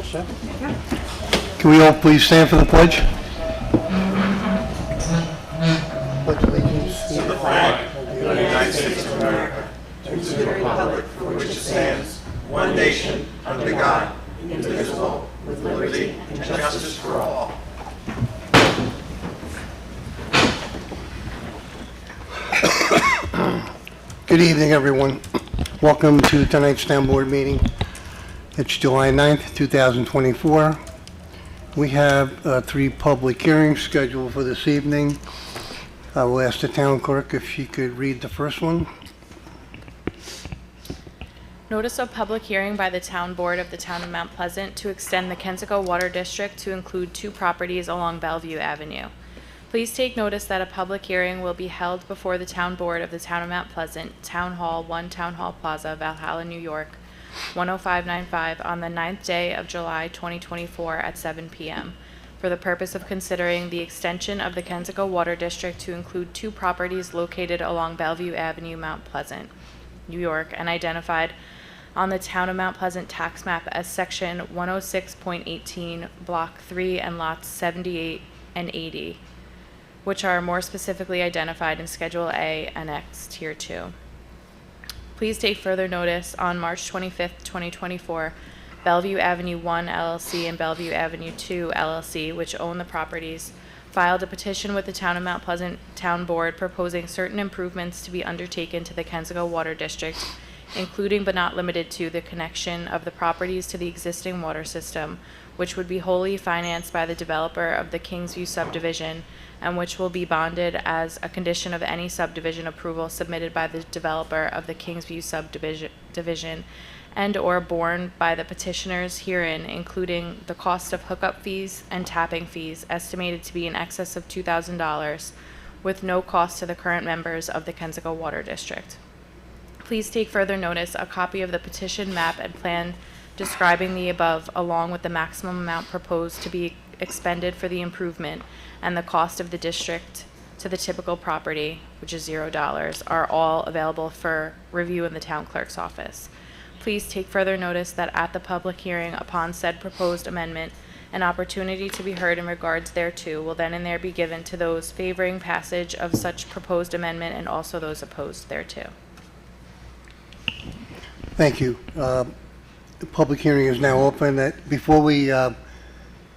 Yes, sir. Can we all please stand for the pledge? Pledge allegiance to the flag of the United States of America and to the republic for which it stands, one nation, under God, indivisible, with liberty and justice for all. Good evening, everyone. Welcome to tonight's town board meeting. It's July 9th, 2024. We have 3 public hearings scheduled for this evening. I will ask the town clerk if she could read the first one. Notice of public hearing by the Town Board of the Town of Mount Pleasant to extend the Kensico Water District to include 2 properties along Bellevue Avenue. Please take notice that a public hearing will be held before the Town Board of the Town of Mount Pleasant, Town Hall, 1 Town Hall Plaza, Valhalla, New York, 10595 on the 9th day of July 2024 at 7 p.m. for the purpose of considering the extension of the Kensico Water District to include 2 properties located along Bellevue Avenue, Mount Pleasant, New York, and identified on the Town of Mount Pleasant tax map as Section 106.18, Block 3 and Lots 78 and 80, which are more specifically identified in Schedule A, Annex Tier 2. Please take further notice on March 25th, 2024, Bellevue Avenue 1 LLC and Bellevue Avenue 2 LLC, which own the properties, filed a petition with the Town of Mount Pleasant Town Board proposing certain improvements to be undertaken to the Kensico Water District, including but not limited to the connection of the properties to the existing water system, which would be wholly financed by the developer of the Kingsview subdivision and which will be bonded as a condition of any subdivision approval submitted by the developer of the Kingsview subdivision and or borne by the petitioners herein, including the cost of hookup fees and tapping fees estimated to be in excess of $2,000 with no cost to the current members of the Kensico Water District. Please take further notice a copy of the petition map and plan describing the above, along with the maximum amount proposed to be expended for the improvement and the cost of the district to the typical property, which is $0, are all available for review in the town clerk's office. Please take further notice that at the public hearing upon said proposed amendment, an opportunity to be heard in regards thereto will then and there be given to those favoring passage of such proposed amendment and also those opposed thereto. Thank you. The public hearing is now open. Before we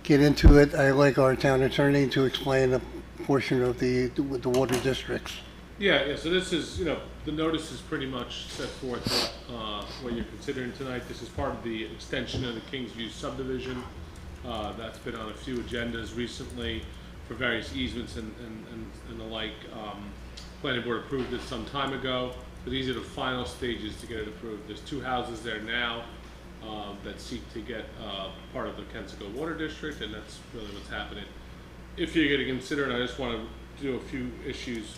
get into it, I'd like our town attorney to explain a portion of the water districts. Yeah, so this is, the notice is pretty much set forth what you're considering tonight. This is part of the extension of the Kingsview subdivision. That's been on a few agendas recently for various easements and the like. Planning board approved it some time ago, but these are the final stages to get it approved. There's 2 houses there now that seek to get part of the Kensico Water District, and that's really what's happening. If you're going to consider it, I just want to do a few issues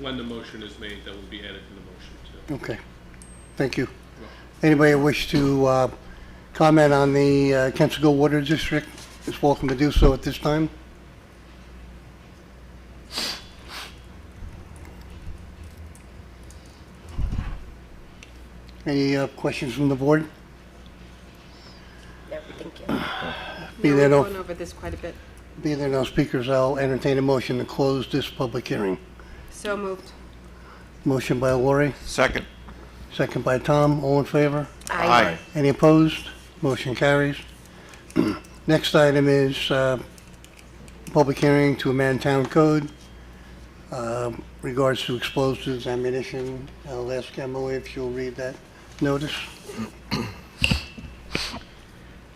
when the motion is made that will be added to the motion too. Okay. Thank you. Anybody wish to comment on the Kensico Water District is welcome to do so at this time. Any questions from the board? No, thank you. Be Yeah, there we've no- gone over this quite a bit. Being there no speakers, I'll entertain a motion to close this public hearing. So moved. Motion by Lori, Second. second by Tom. All in favor? Aye. Any opposed? Motion carries. Next item is public hearing to amend town code regards to explosives, ammunition. I'll ask Emily if she'll read that notice.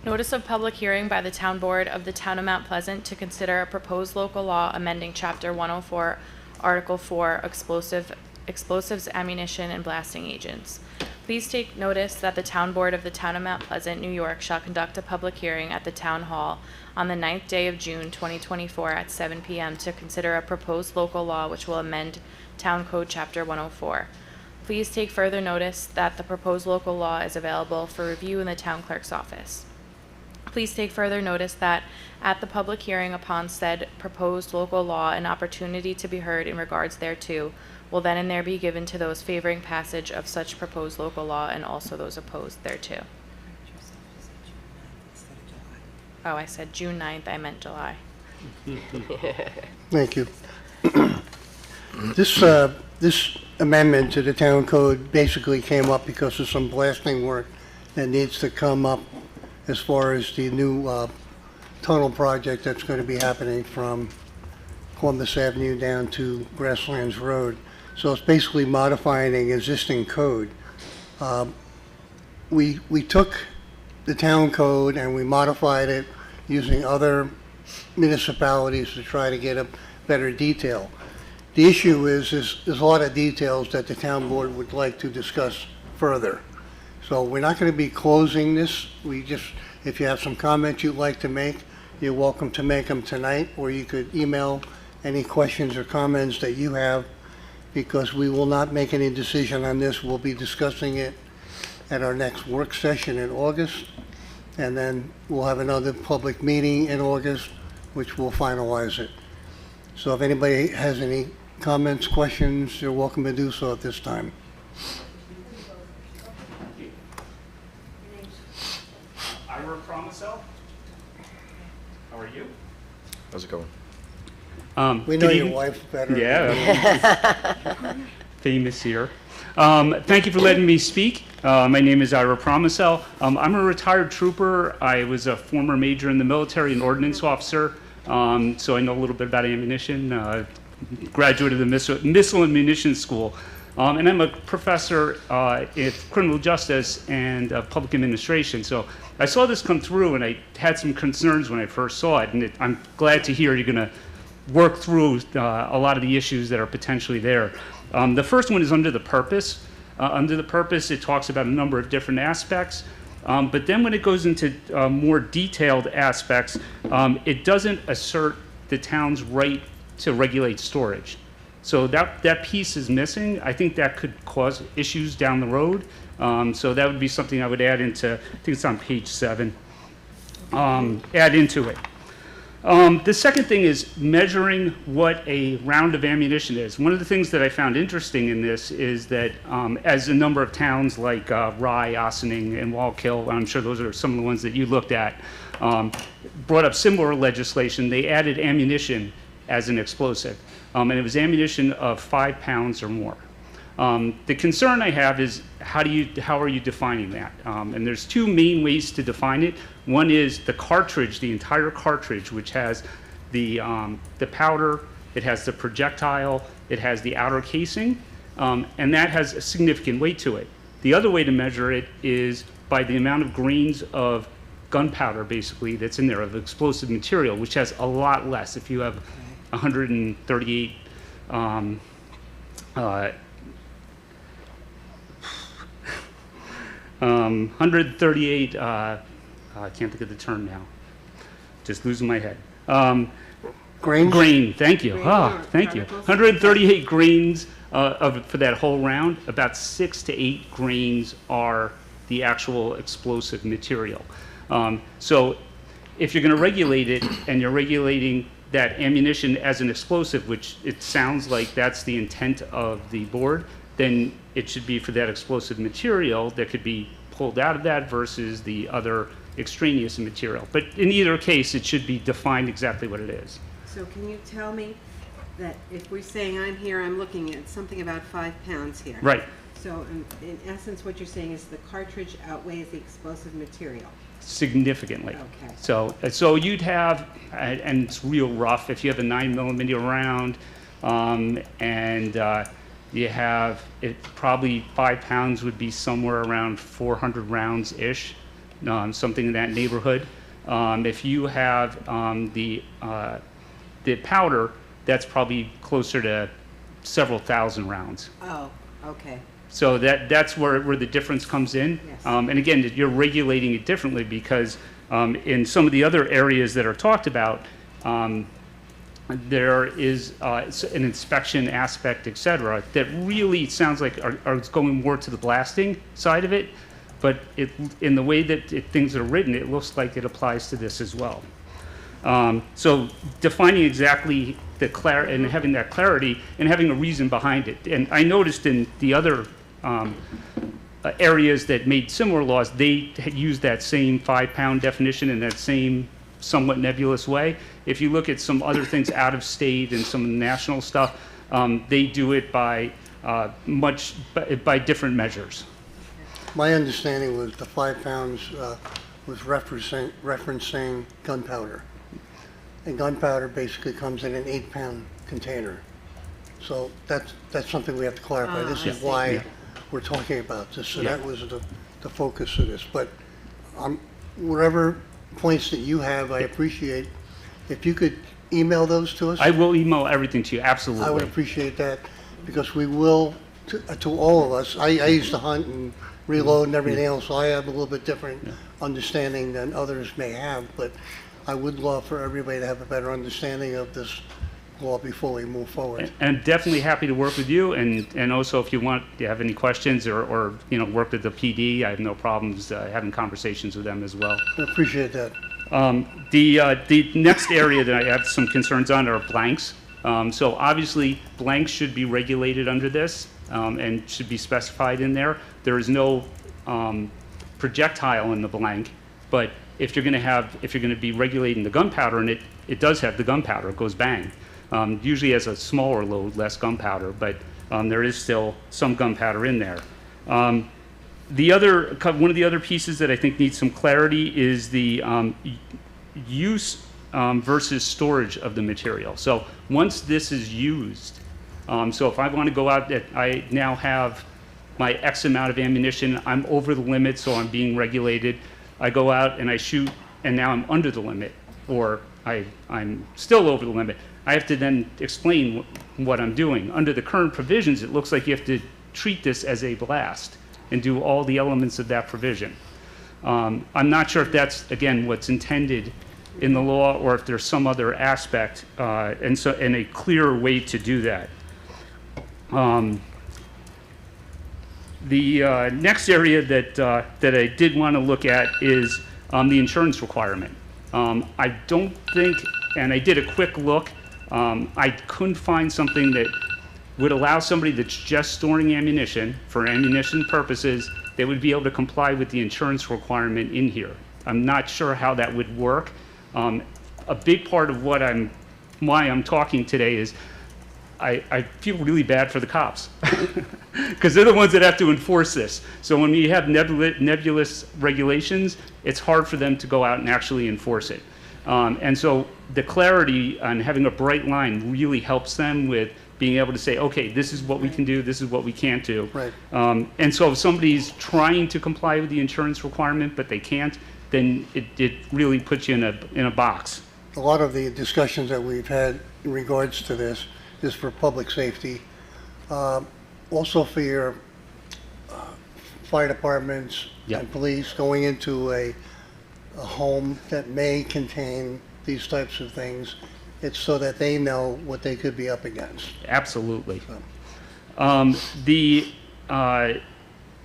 Notice of public hearing by the Town Board of the Town of Mount Pleasant to consider a proposed local law amending Chapter 104, Article 4, Explosives, Ammunition, and Blasting Agents. Please take notice that the Town Board of the Town of Mount Pleasant, New York, shall conduct a public hearing at the Town Hall on the 9th day of June 2024 at 7 p.m. to consider a proposed local law which will amend Town Code Chapter 104. Please take further notice that the proposed local law is available for review in the Town Clerk's office. Please take further notice that at the public hearing upon said proposed local law, an opportunity to be heard in regards thereto will then and there be given to those favoring passage of such proposed local law and also those opposed thereto. Oh, I said June 9th, I meant July. Thank you. This amendment to the town code basically came up because of some blasting work that needs to come up as far as the new tunnel project that's going to be happening from Columbus Avenue down to Grasslands Road. So it's basically modifying an existing code. We took the town code and we modified it using other municipalities to try to get a better detail. The issue is there's a lot of details that the town board would like to discuss further. So we're not going to be closing this. If you have some comments you'd like to make, you're welcome to make them tonight, or you could email any questions or comments that you have, because we will not make any decision on this. We'll be discussing it at our next work session in August, and then we'll have another public meeting in August, which will finalize it. So if anybody has any comments, questions, you're welcome to do so at this time. Ira Promisel. How are you? How's it going? We know your wife better. Yeah. Famous here. Thank you for letting me speak. My name is Ira Promisel. I'm a retired trooper. I was a former major in the military and ordnance officer, so I know a little bit about ammunition. Graduate of the Missile and Munitions School. And I'm a professor in criminal justice and public administration. So I saw this come through, and I had some concerns when I first saw it. And I'm glad to hear you're going to work through a lot of the issues that are potentially there. The first one is under the purpose. Under the purpose, it talks about a number of different aspects. But then when it goes into more detailed aspects, it doesn't assert the town's right to regulate storage. So that piece is missing. I think that could cause issues down the road. So that would be something I would add into, I think it's on page 7, add into it. The second thing is measuring what a round of ammunition is. One of the things that I found interesting in this is that as a number of towns like Rye, Ossining, and Wallkill, I'm sure those are some of the ones that you looked at, brought up similar legislation, they added ammunition as an explosive. And it was ammunition of 5 pounds or more. The concern I have is how are you defining that? And there's two main ways to define it. One is the cartridge, the entire cartridge, which has the powder, it has the projectile, it has the outer casing, and that has a significant weight to it. The other way to measure it is by the amount of grains of gunpowder, basically, that's in there, of explosive material, which has a lot less. If you have 138 138, I can't think of the term now, just losing my head. Grain, thank you. Thank you. 138 grains for that whole round. About 6 to 8 grains are the actual explosive material. So if you're going to regulate it and you're regulating that ammunition as an explosive, which it sounds like that's the intent of the board, then it should be for that explosive material that could be pulled out of that versus the other extraneous material. But in either case, it should be defined exactly what it is. So can you tell me that if we're saying I'm looking at something about 5 pounds here. Right. So in essence, what you're saying is the cartridge outweighs the explosive material. Significantly. Okay. So you'd have, and it's real rough, if you have a 9mm round, and you have, it probably 5 pounds would be somewhere around 400 rounds-ish, something in that neighborhood. If you have the powder, that's probably closer to several thousand rounds. Oh, okay. So that's where the difference comes in. Yes. And again, you're regulating it differently because in some of the other areas that are talked about, there is an inspection aspect, et cetera, that really sounds like are going more to the blasting side of it. But in the way that things are written, it looks like it applies to this as well. So defining exactly and having that clarity and having a reason behind it. And I noticed in the other areas that made similar laws, they had used that same 5 pound definition and that same somewhat nebulous way. If you look at some other things out of state and some national stuff, they do it by by different measures. My understanding was the 5 pounds was referencing gunpowder. And gunpowder basically comes in an 8-pound container. So that's something we have to clarify. This is why Yeah. we're talking about this. So Yeah. that was the focus of this. But whatever points that you have, I appreciate. If you could email those to us, I will email everything to you, absolutely. I would appreciate that, because we will, to all of us, I used to hunt and reload and everything else, so I have a little bit different understanding than others may have, but I would love for everybody to have a better understanding of this law before we move forward. And I'm definitely happy to work with you, and also if you have any questions or work with the PD, I have no problems having conversations with them as well. I appreciate that. The next area that I have some concerns on are blanks. So obviously, blanks should be regulated under this and should be specified in there. There is no projectile in the blank, but if you're going to be regulating the gunpowder, and it does have the gunpowder, it goes bang. Usually has a smaller load, less gunpowder, but there is still some gunpowder in there. One of the other pieces that I think needs some clarity is the use versus storage of the material. So once this is used, so if I want to go out, I now have my X amount of ammunition, I'm over the limit, so I'm being regulated. I go out and I shoot, and now I'm under the limit, or I'm still over the limit. I have to then explain what I'm doing. Under the current provisions, it looks like you have to treat this as a blast and do all the elements of that provision. I'm not sure if that's, again, what's intended in the law, or if there's some other aspect, and a clearer way to do that. The next area that I did want to look at is the insurance requirement. I don't think, and I did a quick look, I couldn't find something that would allow somebody that's just storing ammunition for ammunition purposes, they would be able to comply with the insurance requirement in here. I'm not sure how that would work. A big part of why I'm talking today is I feel really bad for the cops because they're the ones that have to enforce this. So when you have nebulous regulations, it's hard for them to go out and actually enforce it. And so the clarity on having a bright line really helps them with being able to say, okay, this is what we can do, this is what we can't do. Right. And so if somebody's trying to comply with the insurance requirement but they can't, then it really puts you in a box. A lot of the discussions that we've had in regards to this is for public safety. Also for your fire departments Yeah. and police going into a home that may contain these types of things. It's so that they know what they could be up against. Absolutely. The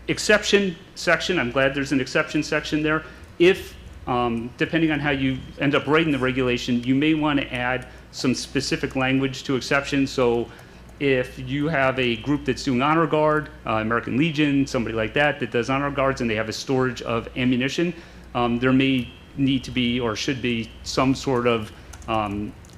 exception section, I'm glad there's an exception section there. If, depending on how you end up writing the regulation, you may want to add some specific language to exceptions. So if you have a group that's doing honor guard, American Legion, somebody like that does honor guards, and they have a storage of ammunition, there may need to be or should be some sort of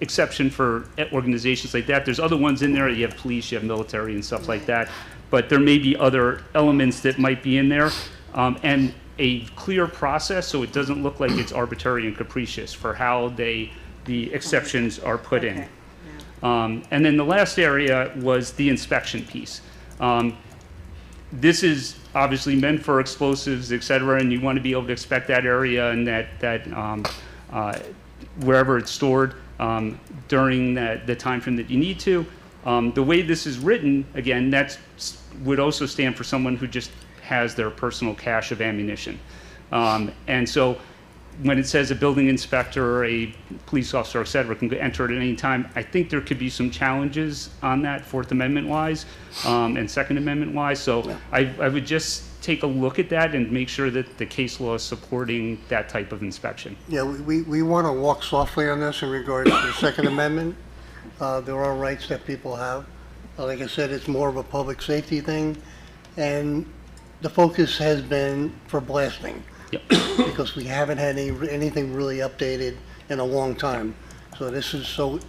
exception for organizations like that. There's other ones in there. You have police, you have military and stuff like that. But there may be other elements that might be in there. And a clear process so it doesn't look like it's arbitrary and capricious for how the exceptions are put in. Okay. And then the last area was the inspection piece. This is obviously meant for explosives, et cetera, and you want to be able to inspect that area and that wherever it's stored during the time frame that you need to. The way this is written, again, that would also stand for someone who just has their personal cache of ammunition. And so when it says a building inspector, a police officer, et cetera, can enter it at any time, I think there could be some challenges on that Fourth Amendment wise and Second Amendment wise. So I would just take a look at that and make sure that the case law is supporting that type of inspection. Yeah, we want to walk softly on this in regards to the Second Amendment. There are rights that people have. Like I said, it's more of a public safety thing, and the focus has been for blasting. Yep. Because we haven't had anything really updated in a long time. So this is, so,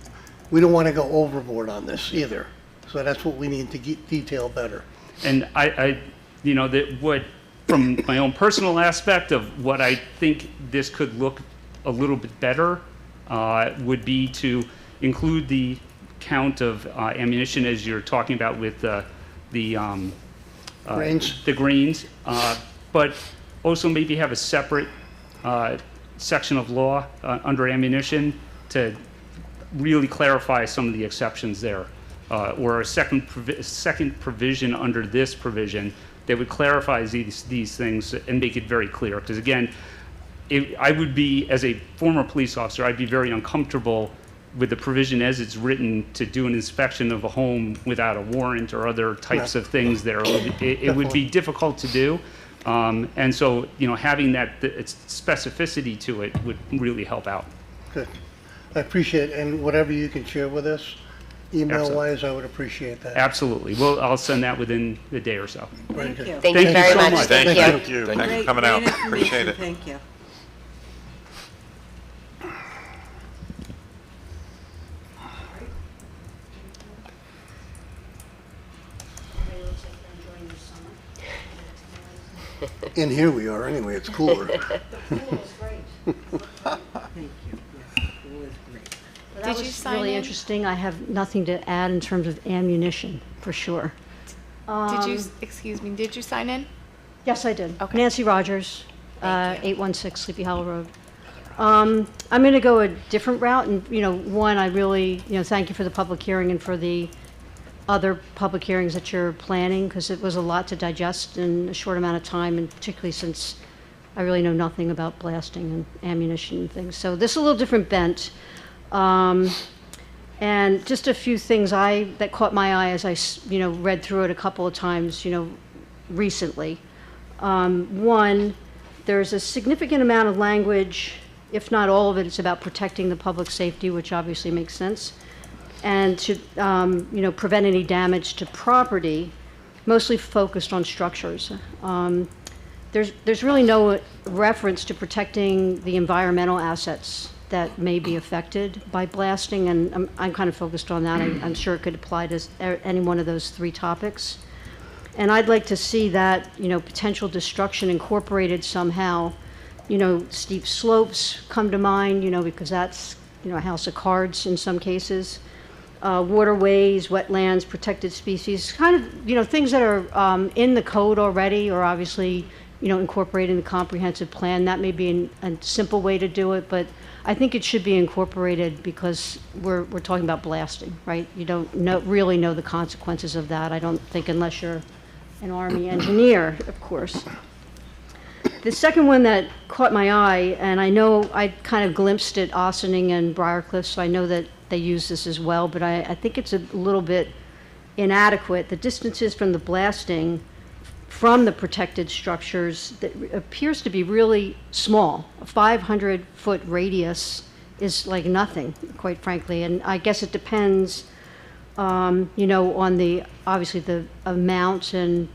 we don't want to go overboard on this either. So that's what we need to detail better. And you know, from my own personal aspect of what I think this could look a little bit better, would be to include the count of ammunition as you're talking about with the Grains? the greens, but also maybe have a separate section of law under ammunition to really clarify some of the exceptions there, or a second provision under this provision that would clarify these things and make it very clear. Because again, I would be, as a former police officer, I'd be very uncomfortable with the provision as it's written to do an inspection of a home without a warrant or other types of things there. It would be difficult to do. And so, you know, having that specificity to it would really help out. Good. I appreciate it, and whatever you can share with us, email-wise, I would appreciate that. Absolutely. Well, I'll send that within the day or so. Very Thank good. you. Thank you Thank you very so much. much. Thank you. Thank you. Thank you for coming Great out. information. Appreciate it. Thank you. In here we are, anyway, it's cooler. Thank you. Yes, the pool is great. Did Well, that you was sign really in? interesting. I have nothing to add in terms of ammunition, for sure. Did you, excuse me, did you sign in? Yes, I did. Okay. Nancy Rogers, Thank you. 816 Sleepy Hollow Road. I'm going to go a different route, and, you know, one, I really, you know, thank you for the public hearing and for the other public hearings that you're planning, because it was a lot to digest in a short amount of time, and particularly since I really know nothing about blasting and ammunition and things. So this is a little different bent. And just a few things that caught my eye as I read through it a couple of times, recently. One, there's a significant amount of language, if not all of it, it's about protecting the public safety, which obviously makes sense, and to prevent any damage to property, mostly focused on structures. There's really no reference to protecting the environmental assets that may be affected by blasting, and I'm kind of focused on that. I'm sure it could apply to any one of those three topics. And I'd like to see that, potential destruction incorporated somehow. Steep slopes come to mind, because that's, a house of cards in some cases. Waterways, wetlands, protected species, kind of, things that are in the code already, or obviously, incorporated in the comprehensive plan. That may be a simple way to do it, but I think it should be incorporated because we're talking about blasting, right? You don't really know the consequences of that, I don't think, unless you're an Army engineer, of course. The second one that caught my eye, and I know I kind of glimpsed at Ossining and Briarcliff, so I know that they use this as well, but I think it's a little bit inadequate. The distances from the blasting from the protected structures that appears to be really small. A 500-foot radius is like nothing, quite frankly, and I guess it depends, on obviously the amount and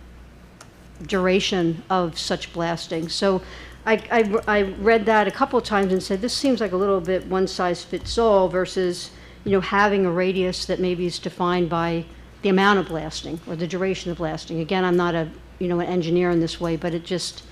duration of such blasting. So I read that a couple of times and said, this seems like a little bit one size fits all versus, having a radius that maybe is defined by the amount of blasting or the duration of blasting. Again, I'm not an engineer in this way, but it just,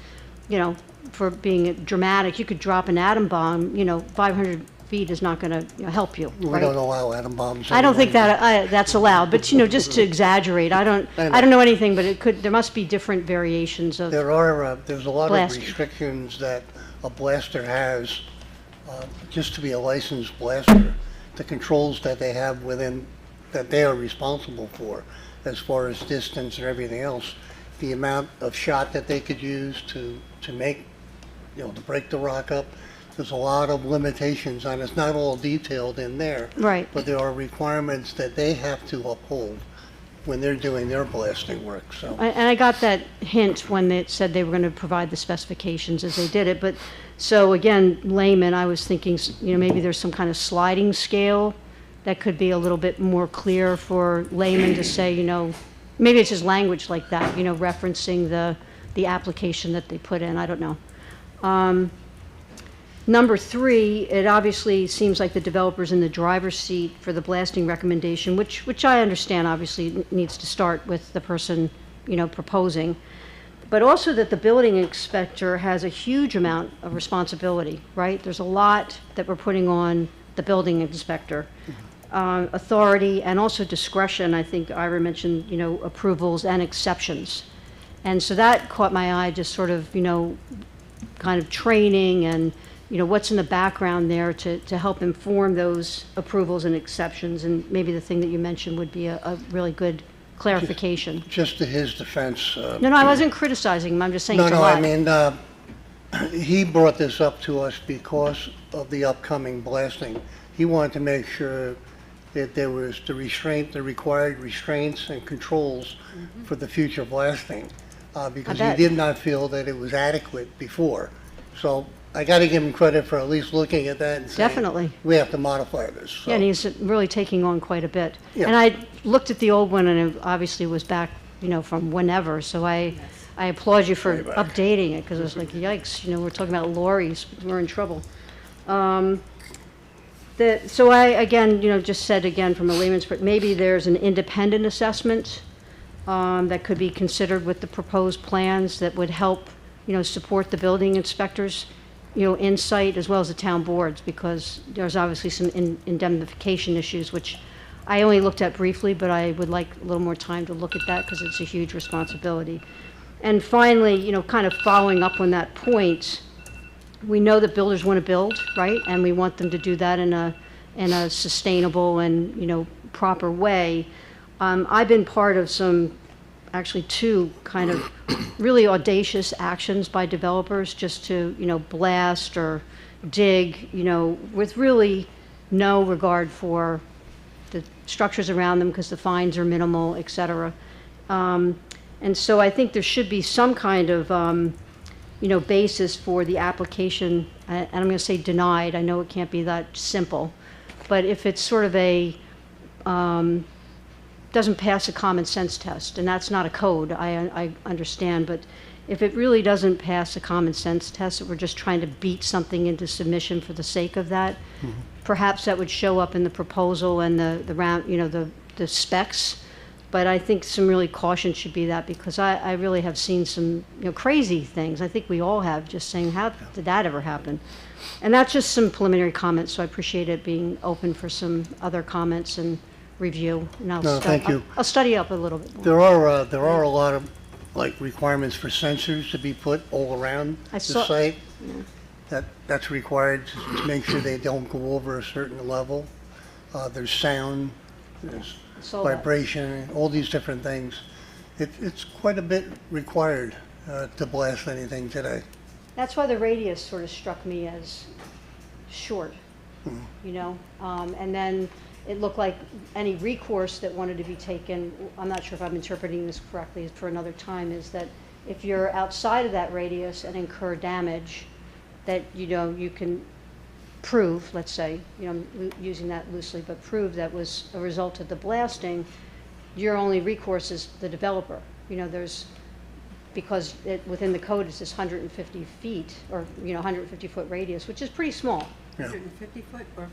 for being dramatic, you could drop an atom bomb, 500 feet is not going to help you. We right? don't allow atom bombs. I don't think anyway. that's allowed, but just to exaggerate, I don't know anything, but there must be different variations of. There's a lot Blasting. of restrictions that a blaster has, just to be a licensed blaster, the controls that they have within, that they are responsible for, as far as distance and everything else, the amount of shot that they could use to make, to break the rock up. There's a lot of limitations on it. It's not all detailed in there. Right. But there are requirements that they have to uphold when they're doing their blasting work, so. And I got that hint when they said they were going to provide the specifications as they did it. But so again, layman, I was thinking, maybe there's some kind of sliding scale that could be a little bit more clear for laymen to say, maybe it's just language like that, referencing the application that they put in. I don't know. Number three, it obviously seems like the developer's in the driver's seat for the blasting recommendation, which I understand obviously needs to start with the person, proposing. But also that the building inspector has a huge amount of responsibility, right? There's a lot that we're putting on the building inspector. Authority and also discretion. I think Ira mentioned, approvals and exceptions. And so that caught my eye, just sort of, kind of training and, what's in the background there to help inform those approvals and exceptions. And maybe the thing that you mentioned would be a really good clarification. Just to his defense. No, I wasn't criticizing him. I'm just saying No, it's a no, lot. I mean, he brought this up to us because of the upcoming blasting. He wanted to make sure that there was the required restraints and controls for the future blasting, because he bet. did not feel that it was adequate before. So I got to give him credit for at least looking at that and saying, Definitely. we have to modify this. So, Yeah, and he's really taking on quite a bit. Yeah. And I looked at the old one, and it obviously was back, from whenever, so I applaud you for Way back. updating it, because it was like, yikes, we're talking about lorries, we're in trouble. So I, again, just said again from a layman's, but maybe there's an independent assessment that could be considered with the proposed plans that would help, support the building inspectors, insight as well as the town boards, because there's obviously some indemnification issues, which I only looked at briefly, but I would like a little more time to look at that because it's a huge responsibility. And finally, kind of following up on that point, we know that builders want to build, right? And we want them to do that in a sustainable and, proper way. I've been part of actually two kind of really audacious actions by developers just to, blast or dig, with really no regard for the structures around them because the fines are minimal, et cetera. And so I think there should be some kind of, basis for the application, and I'm going to say denied. I know it can't be that simple, but if it's sort of doesn't pass a common sense test, and that's not a code, I understand, but if it really doesn't pass a common sense test, that we're just trying to beat something into submission for the sake of that, perhaps that would show up in the proposal and the round, the specs. But I think some really caution should be that, because I really have seen some crazy things. I think we all have, just saying, how did that ever happen? And that's just some preliminary comments, so I appreciate it being open for some other comments and review. And No, thank you. I'll study up a little bit more. there are a lot of requirements for sensors to be put all around I the saw- site. That's required to make sure they don't go over a certain level. There's sound, there's Saw that. vibration, all these different things. It's quite a bit required to blast anything today. That's why the radius sort of struck me as short, and then it looked like any recourse that wanted to be taken, I'm not sure if I'm interpreting this correctly for another time, is that if you're outside of that radius and incur damage, that, you can prove, let's say, I'm using that loosely, but prove that was a result of the blasting, your only recourse is the developer. Because within the code it says 150 feet, or, 150-foot radius, which is pretty small. 150 foot or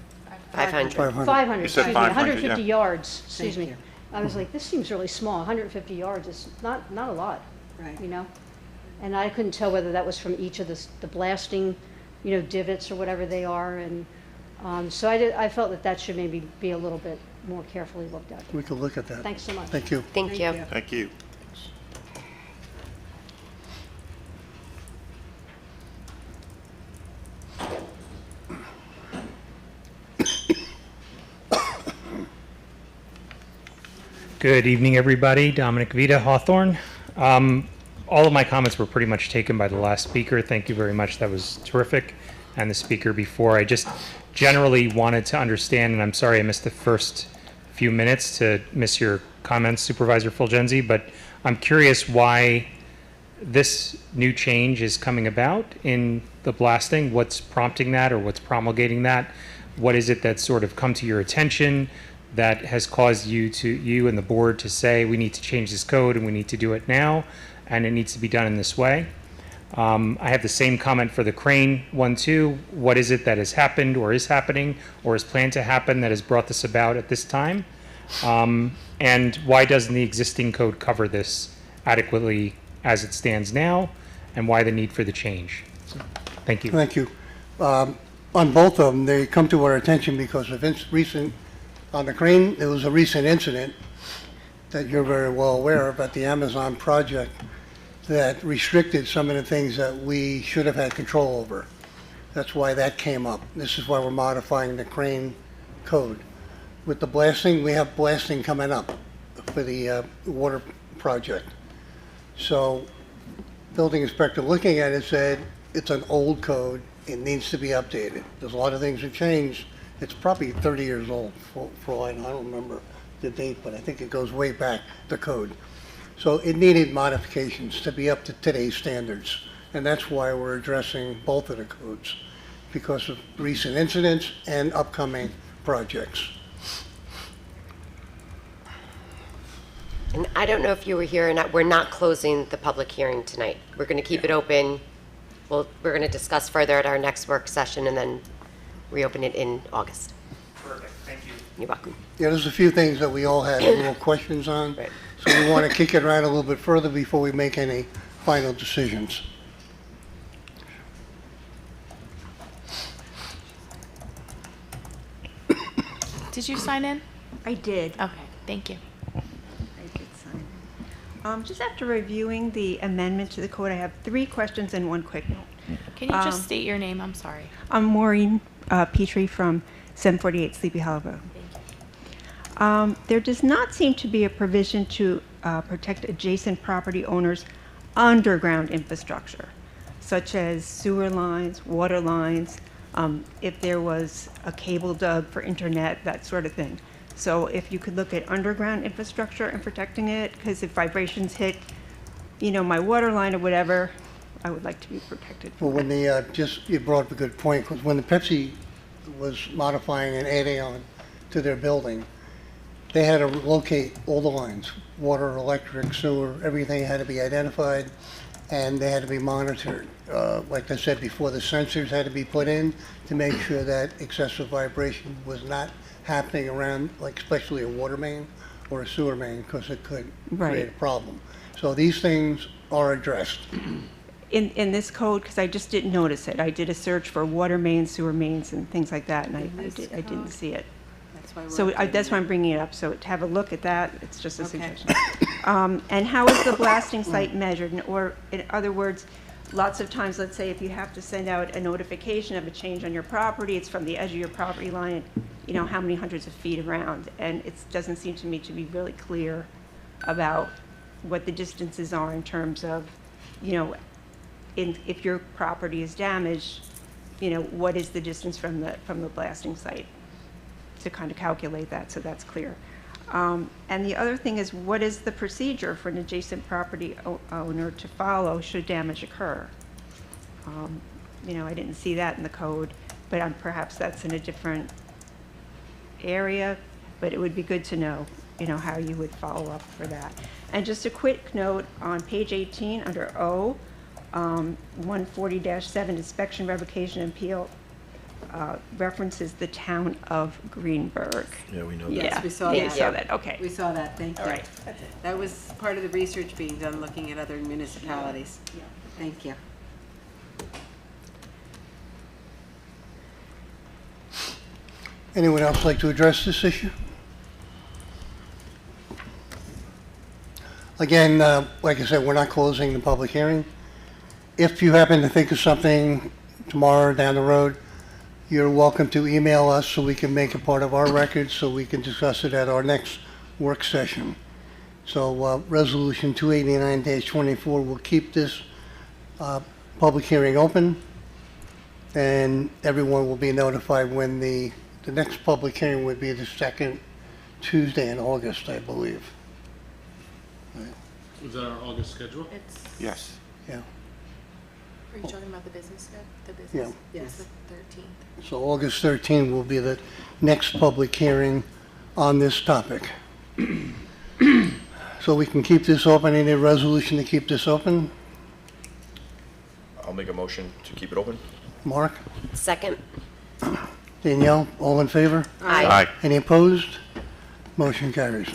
500. 500. 500, You said excuse me, 500, 150 yeah. yards, excuse Thank me. you. I was like, this seems really small, 150 yards is not a lot, Right. And I couldn't tell whether that was from each of the blasting, divots or whatever they are, and so I felt that should maybe be a little bit more carefully looked at. We could look at that. Thanks so much. Thank you. Thank you. Thank you. Good evening, everybody. Dominic Vita, Hawthorne. All of my comments were pretty much taken by the last speaker. Thank you very much. That was terrific. And the speaker before. I just generally wanted to understand, and I'm sorry I missed the first few minutes to miss your comments, Supervisor Fulgenzi, but I'm curious why this new change is coming about in the blasting. What's prompting that, or what's promulgating that? What is it that's sort of come to your attention that has caused you and the board to say we need to change this code and we need to do it now and it needs to be done in this way? I have the same comment for the crane one too. What is it that has happened or is happening or is planned to happen that has brought this about at this time? And why doesn't the existing code cover this adequately as it stands now? And why the need for the change? So, thank you. Thank you. On both of them, they come to our attention because of on the crane, there was a recent incident that you're very well aware of at the Amazon project that restricted some of the things that we should have had control over. That's why that came up. This is why we're modifying the crane code. With the blasting, we have blasting coming up for the water project. So building inspector looking at it said, it's an old code, it needs to be updated. There's a lot of things that changed. It's probably 30 years old for all I know. I don't remember the date, but I think it goes way back, the code. So it needed modifications to be up to today's standards. And that's why we're addressing both of the codes, because of recent incidents and upcoming projects. And I don't know if you were here or not, we're not closing the public hearing tonight. We're going to keep it open. We're going to discuss further at our next work session and then reopen it in August. Perfect. Thank you. You're welcome. Yeah, there's a few things that we all had little questions on. Right. So we want to kick it around a little bit further before we make any final decisions. Did you sign in? I did. Okay, thank you. I did sign. Just after reviewing the amendment to the code, I have 3 questions and 1 quick note. Can you just state your name? I'm sorry. I'm Maureen Petrie from 748 Sleepy Hollow Road. There does not seem to be a provision to protect adjacent property owners' underground infrastructure, such as sewer lines, water lines, if there was a cable dug for internet, that sort of thing. So if you could look at underground infrastructure and protecting it, because if vibrations hit, my water line or whatever, I would like to be protected. Well, when the, you brought up a good point, because when the Pepsi was modifying and adding on to their building, they had to locate all the lines, water, electric, sewer, everything had to be identified, and they had to be monitored. Like I said before, the sensors had to be put in to make sure that excessive vibration was not happening around, like especially a water main or a sewer main, because it could create a problem. So these things are addressed. In this code, because I just didn't notice it, I did a search for water mains, sewer mains, and things like that, and I didn't see it. That's why So that's why I'm bringing it up, so to have a look at that, it's just a suggestion. And how is the blasting site measured? Or in other words, lots of times, let's say if you have to send out a notification of a change on your property, it's from the edge of your property line, how many hundreds of feet around, and it doesn't seem to me to be really clear about what the distances are in terms of, if your property is damaged, what is the distance from the blasting site, to kind of calculate that, so that's clear. And the other thing is, what is the procedure for an adjacent property owner to follow should damage occur? I didn't see that in the code, but perhaps that's in a different area, but it would be good to know, how you would follow up for that. And just a quick note, on page 18, under O, 140-7, inspection, revocation, and appeal, references the town of Greenberg. Yeah, we know Yeah. that. Yes, we saw you that. saw that, okay. We saw that, thank you. All right. That was part of the research being done, looking at other municipalities. Thank you. Anyone else like to address this issue? Again, like I said, we're not closing the public hearing. If you happen to think of something tomorrow down the road, you're welcome to email us so we can make it part of our records so we can discuss it at our next work session. So Resolution 289-24 will keep this public hearing open, and everyone will be notified when the next public hearing would be the second Tuesday in August, I believe. Was that our August schedule? It's. Yes. Yeah. Are you talking about the business? The business? Yeah. It's the 13th. So August 13th will be the next public hearing on this topic. So we can keep this open. Any resolution to keep this open? make a motion to keep it open. Mark? Second? Danielle, all in favor? Aye. Any opposed? Motion carries.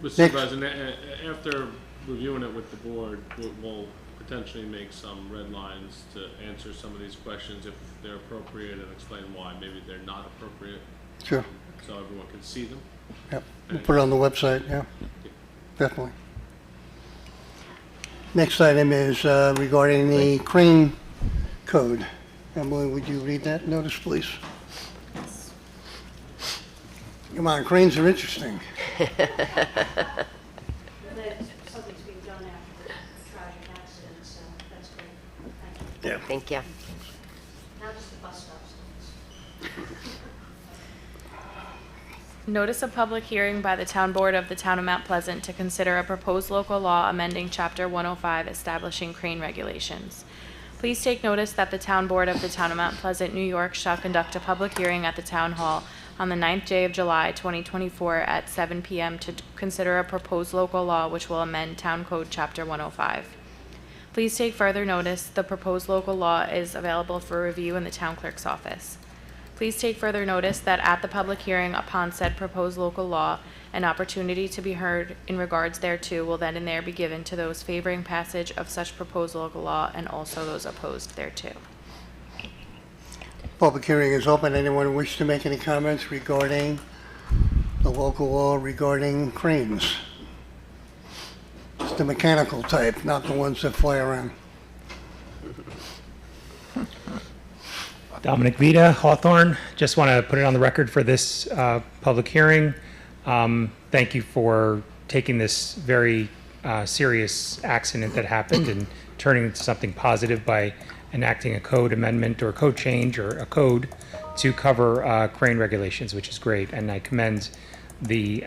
Mr. Next. President, after reviewing it with the board, we'll potentially make some red lines to answer some of these questions if they're appropriate and explain why maybe they're not appropriate, Sure. so everyone can see them. Yep. We'll put it on the website, yeah. Definitely. Next item is regarding the crane code. Emily, would you read that notice, please? Come on, cranes are interesting. Something's being done after a tragic accident, so that's great. Thank you. Yeah. Thank you. Now just the bus stops. Notice of public hearing by the Town Board of the Town of Mount Pleasant to consider a proposed local law amending Chapter 105 establishing crane regulations. Please take notice that the Town Board of the Town of Mount Pleasant, New York shall conduct a public hearing at the Town Hall on the 9th day of July 2024 at 7 p.m. to consider a proposed local law which will amend Town Code Chapter 105. Please take further notice the proposed local law is available for review in the Town Clerk's office. Please take further notice that at the public hearing upon said proposed local law, an opportunity to be heard in regards thereto will then and there be given to those favoring passage of such proposed local law and also those opposed thereto. Public hearing is open. Anyone wish to make any comments regarding the local law regarding cranes? It's the mechanical type, not the ones that fly around. Dominic Vita, Hawthorne. Just want to put it on the record for this public hearing. Thank you for taking this very serious accident that happened and turning it into something positive by enacting a code amendment or a code change or a code to cover crane regulations, which is great. And I commend the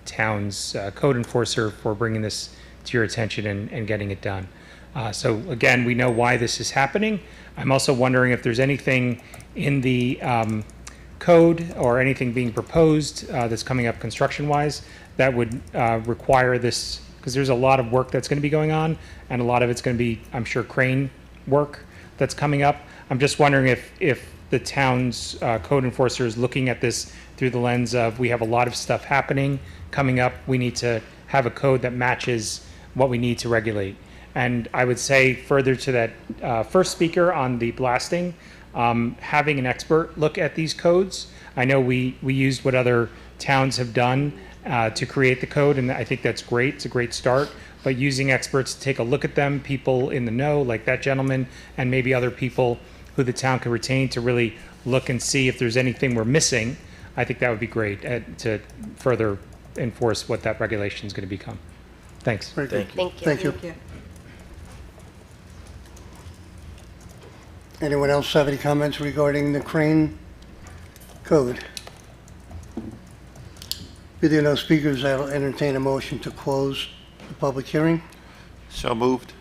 town's code enforcer for bringing this to your attention and getting it done. So again, we know why this is happening. I'm also wondering if there's anything in the code or anything being proposed that's coming up construction-wise that would require this, because there's a lot of work that's going to be going on, and a lot of it's going to be, I'm sure, crane work that's coming up. I'm just wondering if the town's code enforcer is looking at this through the lens of, we have a lot of stuff happening, coming up, we need to have a code that matches what we need to regulate. And I would say further to that first speaker on the blasting, having an expert look at these codes. I know we used what other towns have done to create the code, and I think that's great. It's a great start. But using experts to take a look at them, people in the know, like that gentleman, and maybe other people who the town can retain to really look and see if there's anything we're missing, I think that would be great to further enforce what that regulation is going to become. Thanks. Very good. Thank you. Thank you. Thank you. Anyone else have any comments regarding the crane code? If there are no speakers, I'll entertain a motion to close the public hearing. So moved.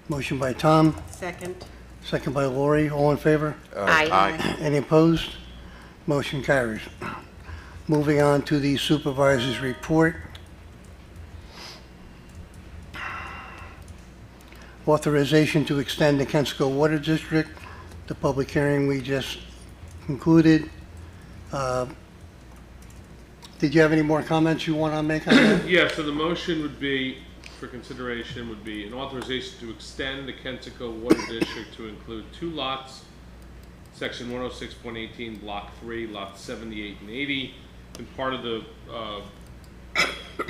Motion by Tom, Second? second by Lori. All in favor? Aye. Any opposed? Motion carries. Moving on to the supervisor's report. Authorization to extend the Kensico Water District, the public hearing we just concluded. Did you have any more comments you want to make on that? Yeah, so the motion would be, for consideration, would be an authorization to extend the Kensico Water District to include 2 lots, section 106.18, block 3, lots 78 and 80. And part of the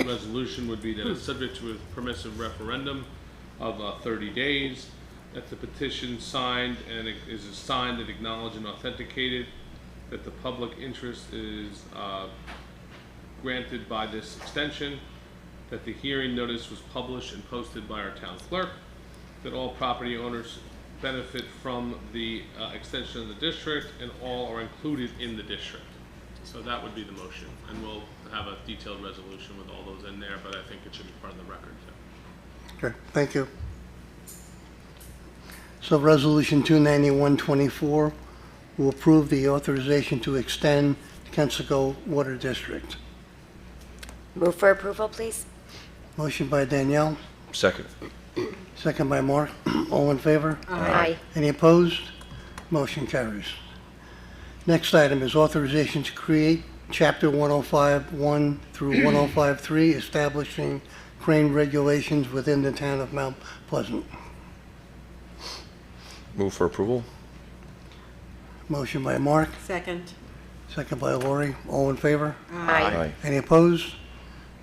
resolution would be that it's subject to a permissive referendum of 30 days, that the petition signed and it is signed and acknowledged and authenticated, that the public interest is granted by this extension, that the hearing notice was published and posted by our town clerk, that all property owners benefit from the extension of the district, and all are included in the district. So that would be the motion, and we'll have a detailed resolution with all those in there, but I think it should be part of the record too. Okay, thank you. So Resolution 291-24 will approve the authorization to extend the Kensico Water District. Move for approval, please. Motion by Danielle, Second. Second by Mark. All in favor? Aye. Any opposed? Motion carries. Next item is authorization to create Chapter 105-1 through 105-3, establishing crane regulations within the town of Mount Pleasant. Move for approval? Motion by Mark, Second. second by Lori. All in favor? Aye. Any opposed?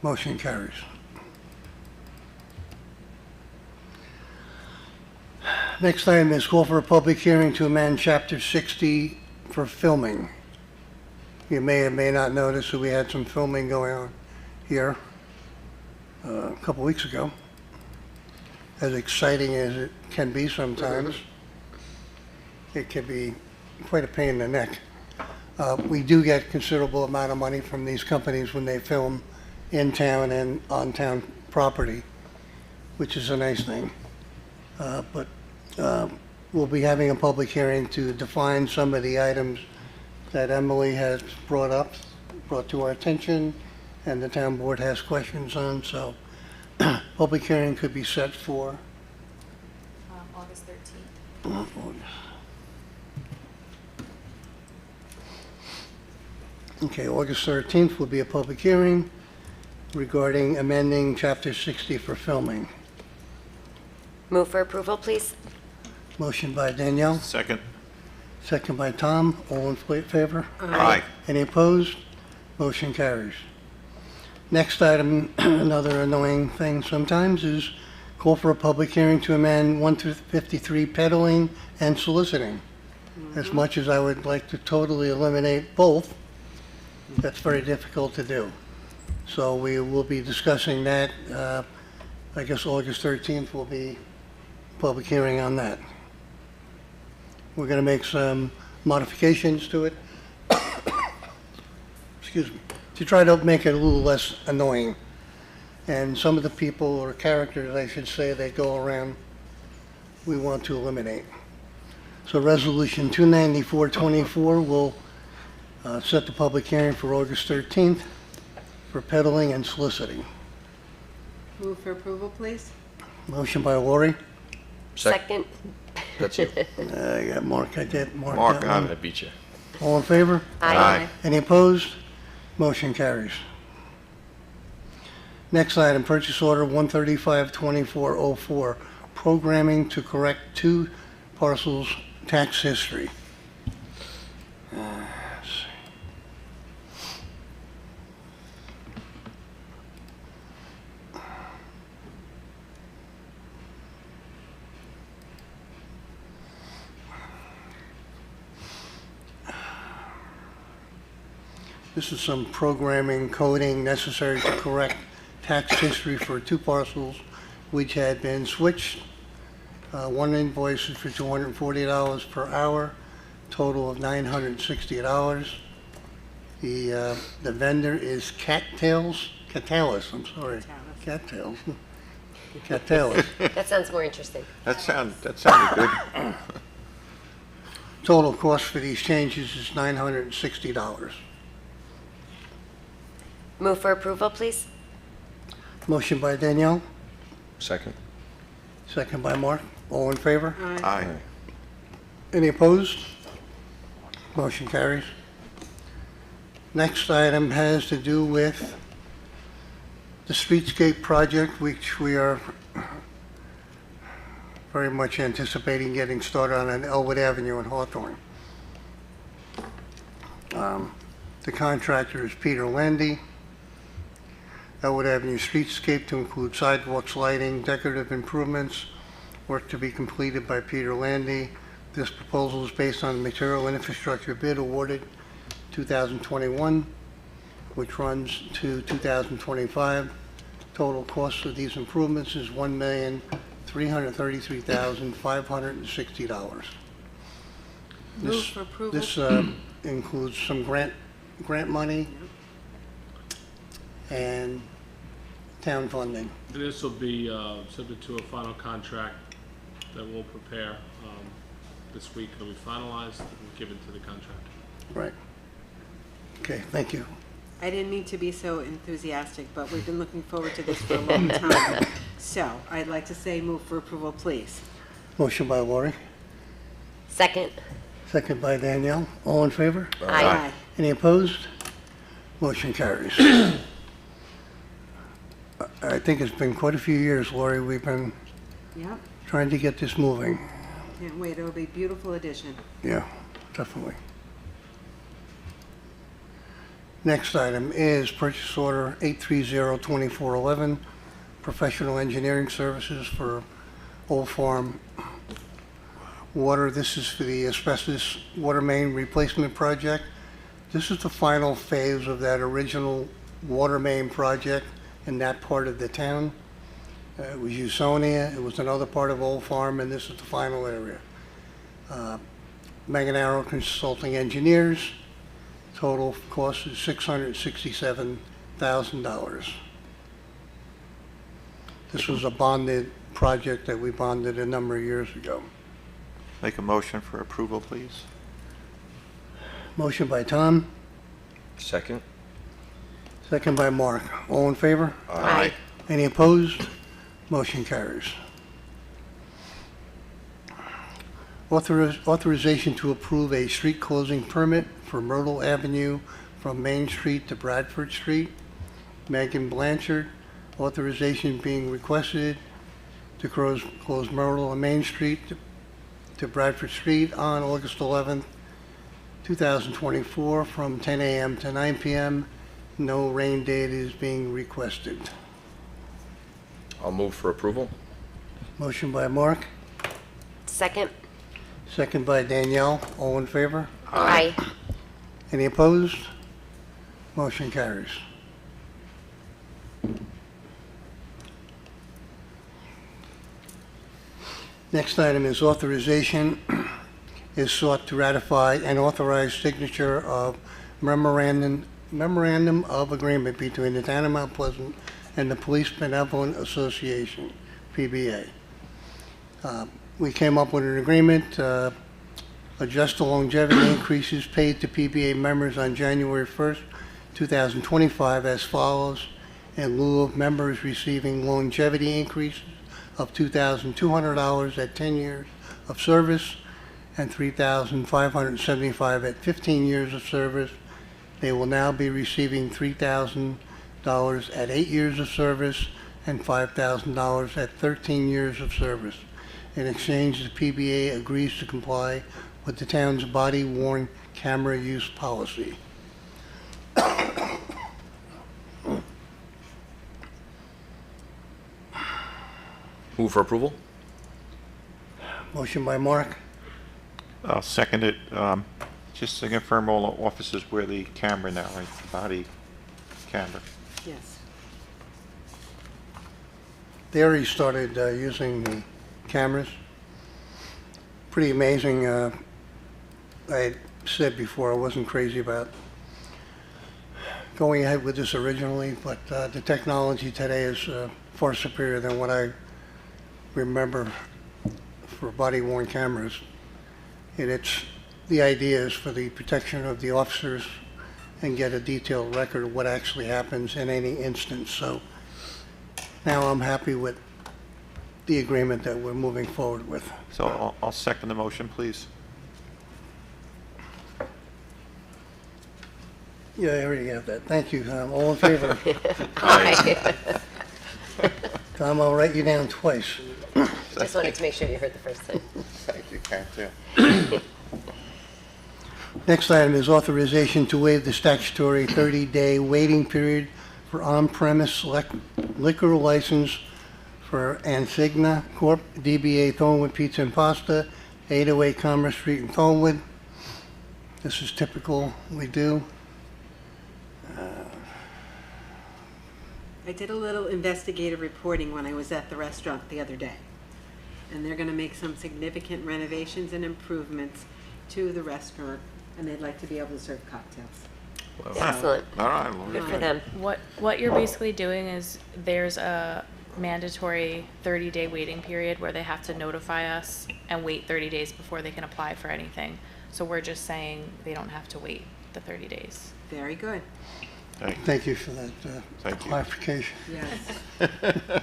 Motion carries. Next item is call for a public hearing to amend Chapter 60 for filming. You may or may not notice that we had some filming going on here a couple weeks ago. As exciting as it can be sometimes, it can be quite a pain in the neck. We do get considerable amount of money from these companies when they film in town and on town property, which is a nice thing. But we'll be having a public hearing to define some of the items that Emily has brought to our attention, and the town board has questions on, so public hearing could be set for August 13th. Okay, August 13th will be a public hearing regarding amending Chapter 60 for filming. Move for approval, please. Motion by Danielle, Second? second by Tom. All in favor? Aye. Any opposed? Motion carries. Next item, another annoying thing sometimes, is call for a public hearing to amend 1 through 53 peddling and soliciting. As much as I would like to totally eliminate both, that's very difficult to do. So we will be discussing that. I guess August 13th will be public hearing on that. We're going to make some modifications to it. Excuse me. To try to make it a little less annoying. And some of the people, or characters, I should say, that go around, we want to eliminate. So Resolution 294-24 will set the public hearing for August 13th for peddling and soliciting. Move for approval, please. Motion by Lori. Second. That's you. I got Mark. I did Mark. Mark, that I one. beat you. All in favor? Aye. Any opposed? Motion carries. Next item, purchase order 135-2404, programming to correct 2 parcels tax history. Let's see. This is some programming, coding necessary to correct tax history for 2 parcels which had been switched. One invoice is for $240 per hour, total of $960. The vendor is Cattails, I'm sorry. Cattails. Cattails. That sounds more interesting. That sounded good. Total cost for these changes is $960. Move for approval, please. Motion by Danielle, Second? second by Mark. All in favor? Aye. Any opposed? Motion carries. Next item has to do with the streetscape project, which we are very much anticipating getting started on Elwood Avenue in Hawthorne. The contractor is Peter Landy. Elwood Avenue streetscape to include sidewalks, lighting, decorative improvements, work to be completed by Peter Landy. This proposal is based on the material and infrastructure bid awarded 2021, which runs to 2025. Total cost of these improvements is $1,333,560. Move for approval. This includes some grant money and town funding. And this will be subject to a final contract that we'll prepare this week. It'll be finalized and given to the contractor. Right. Okay, thank you. I didn't mean to be so enthusiastic, but we've been looking forward to this for a long time. So I'd like to say move for approval, please. Motion by Lori, Second. second by Danielle. All in favor? Aye. Any opposed? Motion carries. I think it's been quite a few years, Lori, we've been Yep, trying to get this moving. can't wait, it'll be a beautiful addition. Yeah, definitely. Next item is purchase order 830-2411, professional engineering services for Old Farm Water. This is for the asbestos water main replacement project. This is the final phase of that original water main project in that part of the town. It was Usonia, it was another part of Old Farm, and this is the final area. Manganaro Consulting Engineers, total cost is $667,000. This was a bonded project that we bonded a number of years ago. Make a motion for approval, please. Motion by Tom, Second. second by Mark. All in favor? Aye. Any opposed? Motion carries. Authorization to approve a street closing permit for Myrtle Avenue from Main Street to Bradford Street. Megan Blanchard, authorization being requested to close Myrtle and Main Street to Bradford Street on August 11th, 2024, from 10 a.m. to 9 p.m. No rain date is being requested. I'll move for approval. Motion by Mark, Second. second by Danielle. All in favor? Aye. Any opposed? Motion carries. Next item is authorization is sought to ratify and authorize signature of memorandum of agreement between the town of Mount Pleasant and the Police Benevolent Association, PBA. We came up with an agreement, adjust the longevity increases paid to PBA members on January 1st, 2025 as follows. In lieu of members receiving longevity increases of $2,200 at 10 years of service and $3,575 at 15 years of service, they will now be receiving $3,000 at 8 years of service and $5,000 at 13 years of service. In exchange, the PBA agrees to comply with the town's body-worn camera use policy. Move for approval. Motion by Mark, I'll second it. Just to confirm all the offices where the camera now, right? Body camera. Yes. they already started using the cameras. Pretty amazing. I said before I wasn't crazy about going ahead with this originally, but the technology today is far superior than what I remember for body-worn cameras. And the idea is for the protection of the officers and get a detailed record of what actually happens in any instance. So now I'm happy with the agreement that we're moving forward with. So I'll second the motion, please. Yeah, I already have that. Thank you. All in favor? Aye. Tom, I'll write you down twice. Just wanted to make sure you heard the first time. Thank you, Karen, too. Next item is authorization to waive the statutory 30-day waiting period for on-premise liquor license for Ansigna Corp., DBA Thornwood Pizza and Pasta, 808 Commerce Street in Thornwood. This is typical, we do. I did a little investigative reporting when I was at the restaurant the other day. And they're gonna make some significant renovations and improvements to the restaurant, and they'd like to be able to serve cocktails. Excellent. All right, well, Good for them. What you're basically doing is there's a mandatory 30-day waiting period where they have to notify us and wait 30 days before they can apply for anything. So we're just saying they don't have to wait the 30 days. Very good. Thank you for that Thank you. clarification. Yes.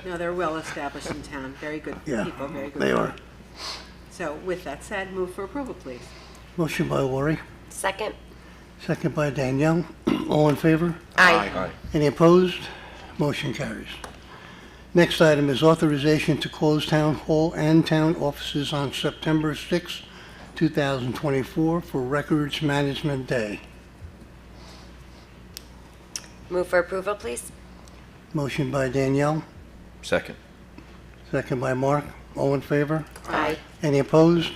No, they're well established in town. Very good Yeah, people, very good. they people. are. So with that said, move for approval, please. Motion by Lori, Second? second by Danielle. All in favor? Aye. Any opposed? Motion carries. Next item is authorization to close town hall and town offices on September 6, 2024 for Records Management Day. Move for approval, please? Motion by Danielle, Second. second by Mark. All in favor? Aye. Any opposed?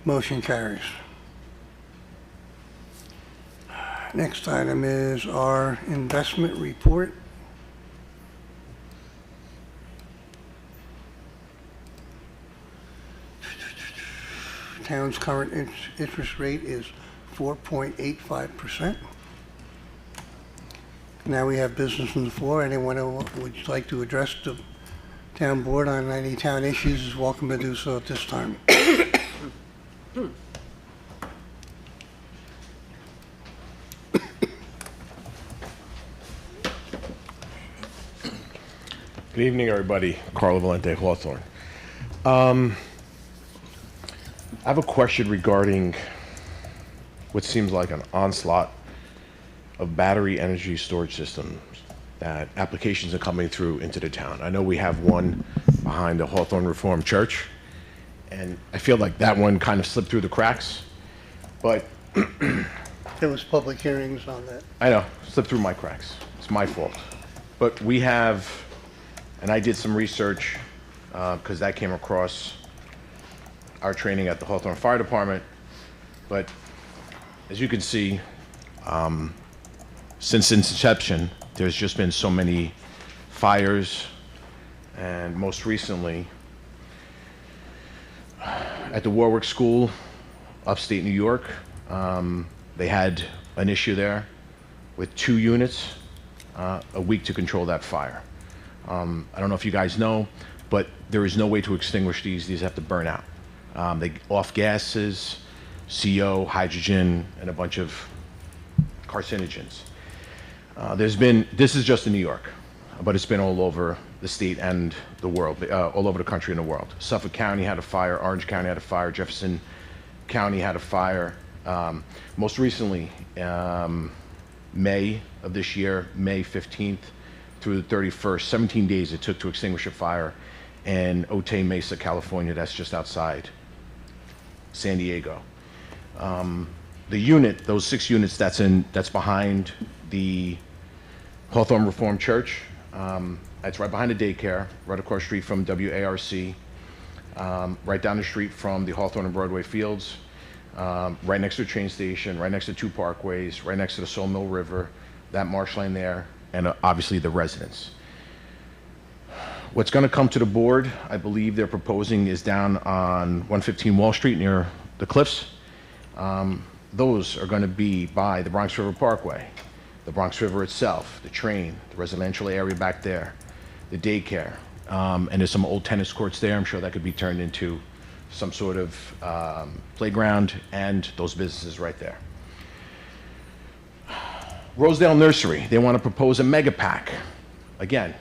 Motion carries. Next item is our investment report. Town's current interest rate is 4.85%. Now we have business on the floor. Anyone who would like to address the town board on any town issues is welcome to do so at this time. Good evening, everybody. Carlo Valente, Hawthorne. I have a question regarding what seems like an onslaught of battery energy storage systems that applications are coming through into the town. I know we have one behind the Hawthorne Reformed Church, and I feel like that one kind of slipped through the cracks, but There was public hearings on that. I know, slipped through my cracks. It's my fault. But we have, and I did some research because that came across our training at the Hawthorne Fire Department. But as you can see, since its inception, there's just been so many fires, and most recently at the Warwick School, upstate New York, they had an issue there with 2 units, a week to control that fire. I don't know if you guys know, but there is no way to extinguish these. These have to burn out. They off gases, CO, hydrogen, and a bunch of carcinogens. This is just in New York, but it's been all over the state and the world, all over the country and the world. Suffolk County had a fire, Orange County had a fire, Jefferson County had a fire. Most recently, May of this year, May 15th through the 31st, 17 days it took to extinguish a fire in Otay Mesa, California. That's just outside San Diego. The unit, those 6 units that's behind the Hawthorne Reformed Church, it's right behind the daycare, right across the street from WARC, right down the street from the Hawthorne and Broadway Fields, right next to the train station, right next to 2 parkways, right next to the Sawmill River, that marshland there, and obviously the residents. What's going to come to the board, I believe they're proposing, is down on 115 Wall Street near the Cliffs. Those are going to be by the Bronx River Parkway, the Bronx River itself, the train, the residential area back there, the daycare, and there's some old tennis courts there. I'm sure that could be turned into some sort of playground, and those businesses right there. Rosedale Nursery, they want to propose a mega pack. Again,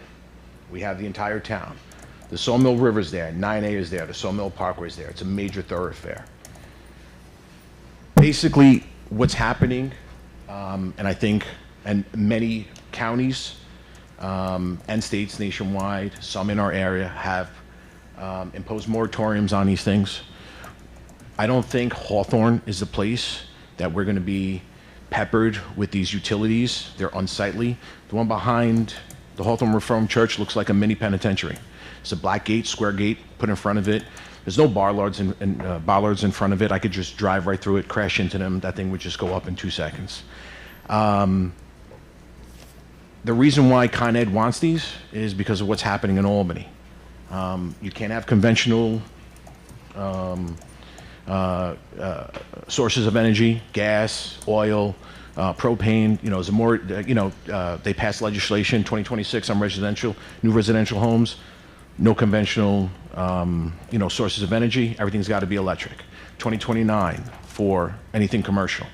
we have the entire town. The Sawmill River's there, 9A is there, the Sawmill Parkway's there. It's a major thoroughfare. Basically, what's happening, and I think, and many counties and states nationwide, some in our area, have imposed moratoriums on these things. I don't think Hawthorne is the place that we're going to be peppered with these utilities. They're unsightly. The one behind the Hawthorne Reformed Church looks like a mini penitentiary. It's a black gate, square gate put in front of it. There's no bollards in front of it. I could just drive right through it, crash into them. That thing would just go up in 2 seconds. The reason why Con Ed wants these is because of what's happening in Albany. You can't have conventional sources of energy, gas, oil, propane. They passed legislation 2026 on new residential homes, no conventional, sources of energy. Everything's got to be electric. 2029 for anything commercial.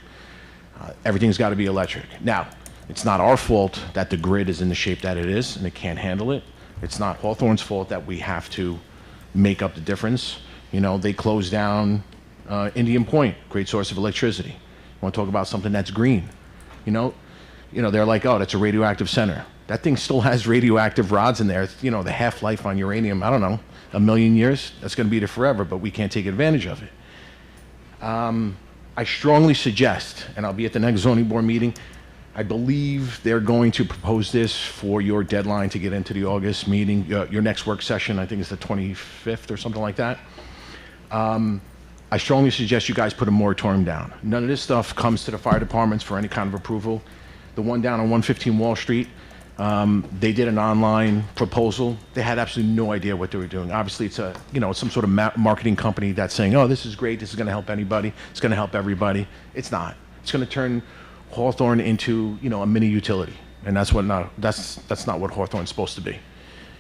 Everything's got to be electric. Now, It's not our fault that the grid is in the shape that it is and it can't handle it. It's not Hawthorne's fault that we have to make up the difference. You know, they closed down Indian Point, great source of electricity. You want to talk about something that's green? You know, they're like, oh, that's a radioactive center. That thing still has radioactive rods in there. It's, you know, the half-life on uranium, I don't know, 1 million years. That's going to be there forever, but we can't take advantage of it. I strongly suggest, and I'll be at the next zoning board meeting, I believe they're going to propose this for your deadline to get into the August meeting, your next work session, I think it's the 25th or something like that. I strongly suggest you guys put a moratorium down. None of this stuff comes to the fire departments for any kind of approval. The one down on 115 Wall Street, they did an online proposal. They had absolutely no idea what they were doing. Obviously, it's some sort of marketing company that's saying, oh, this is great, this is going to help anybody, it's going to help everybody. It's not. It's going to turn Hawthorne into, a mini utility, and that's not what Hawthorne's supposed to be.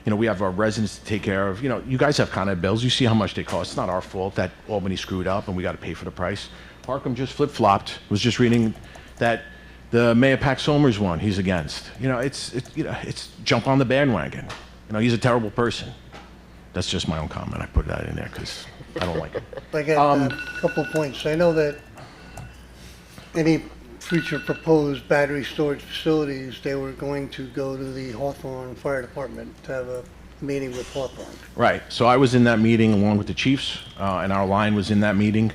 We have our residents to take care of. You guys have Con Ed bills. You see how much they cost. It's not our fault that Albany screwed up and we got to pay for the price. Harcum just flip-flopped. Was just reading that the Mayor Pax Somers one, he's against. It's jump on the bandwagon. He's a terrible person. That's just my own comment. I put that in there because I don't like him. I got a couple of points. I know that any future proposed battery storage facilities, they were going to go to the Hawthorne Fire Department to have a meeting with Hawthorne. Right. So I was in that meeting along with the chiefs, and our line was in that meeting.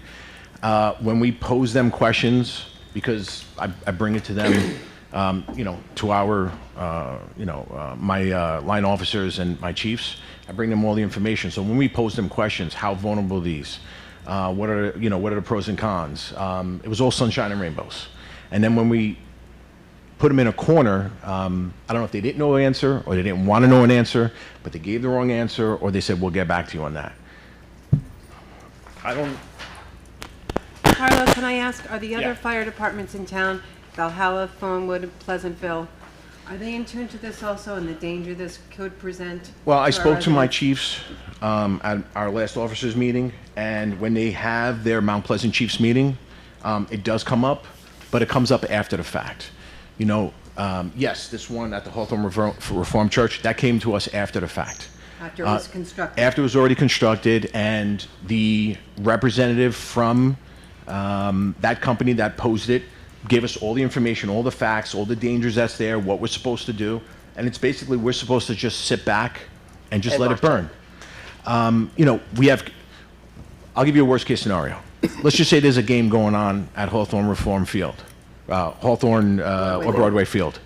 When we pose them questions, because I bring it to them, to our, my line officers and my chiefs, I bring them all the information. So when we pose them questions, how vulnerable are these? What are the pros and cons? It was all sunshine and rainbows. And then when we put them in a corner, I don't know if they didn't know an answer or they didn't want to know an answer, but they gave the wrong answer or they said, we'll get back to you on that. Carlo, can I ask, are the other Yeah. fire departments in town, Valhalla, Thornwood, Pleasantville, are they in tune to this also and the danger this could present? Well, I our spoke to my residents? chiefs at our last officers meeting, and when they have their Mount Pleasant Chiefs meeting, it does come up, but it comes up after the fact. Yes, this one at the Hawthorne Reformed Church, that came to us after the fact. After it was constructed? After it was already constructed, and the representative from that company that posed it gave us all the information, all the facts, all the dangers that's there, what we're supposed to do, and it's basically we're supposed to just sit back and just let it burn. I'll give you a worst case scenario. Let's just say there's a game going on at Hawthorne Reform Field, Hawthorne or Broadway Field,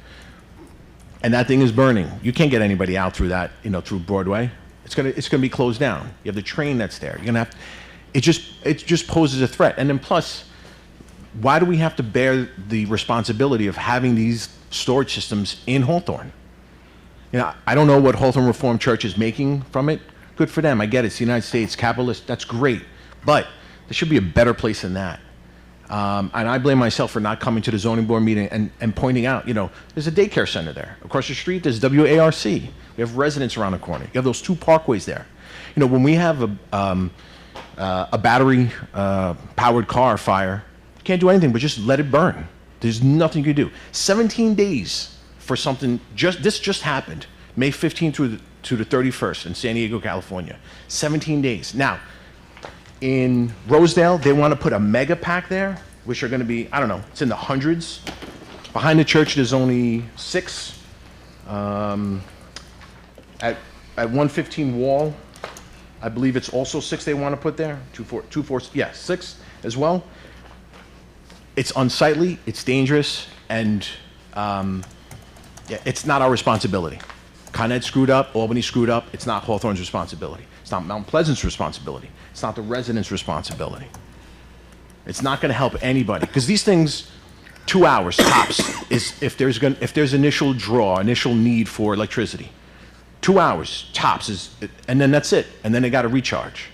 and that thing is burning. You can't get anybody out through that, through Broadway. It's gonna be closed down. You have the train that's there. You're gonna have. It just poses a threat. And then plus, why do we have to bear the responsibility of having these storage systems in Hawthorne? I don't know what Hawthorne Reformed Church is making from it. Good for them. I get it. It's the United States, capitalist. That's great. But there should be a better place than that. And I blame myself for not coming to the zoning board meeting and pointing out, there's a daycare center there. Across the street, there's WARC. We have residents around the corner. You have those 2 parkways there. When we have a battery powered car fire, you can't do anything but just let it burn. There's nothing you can do. 17 days for something, this just happened, May 15th to the 31st in San Diego, California. 17 days. Now, in Rosedale, they want to put a mega pack there, which are going to be, I don't know, it's in the hundreds. Behind the church, there's only 6. At 115 Wall, I believe it's also 6 they want to put there. 6 as well. It's unsightly, it's dangerous, and it's not our responsibility. Con Ed screwed up, Albany screwed up. It's not Hawthorne's responsibility. It's not Mount Pleasant's responsibility. It's not the residents' responsibility. It's not going to help anybody because these things, 2 hours tops is if there's initial need for electricity. 2 hours tops is, and then that's it. And then they got to recharge.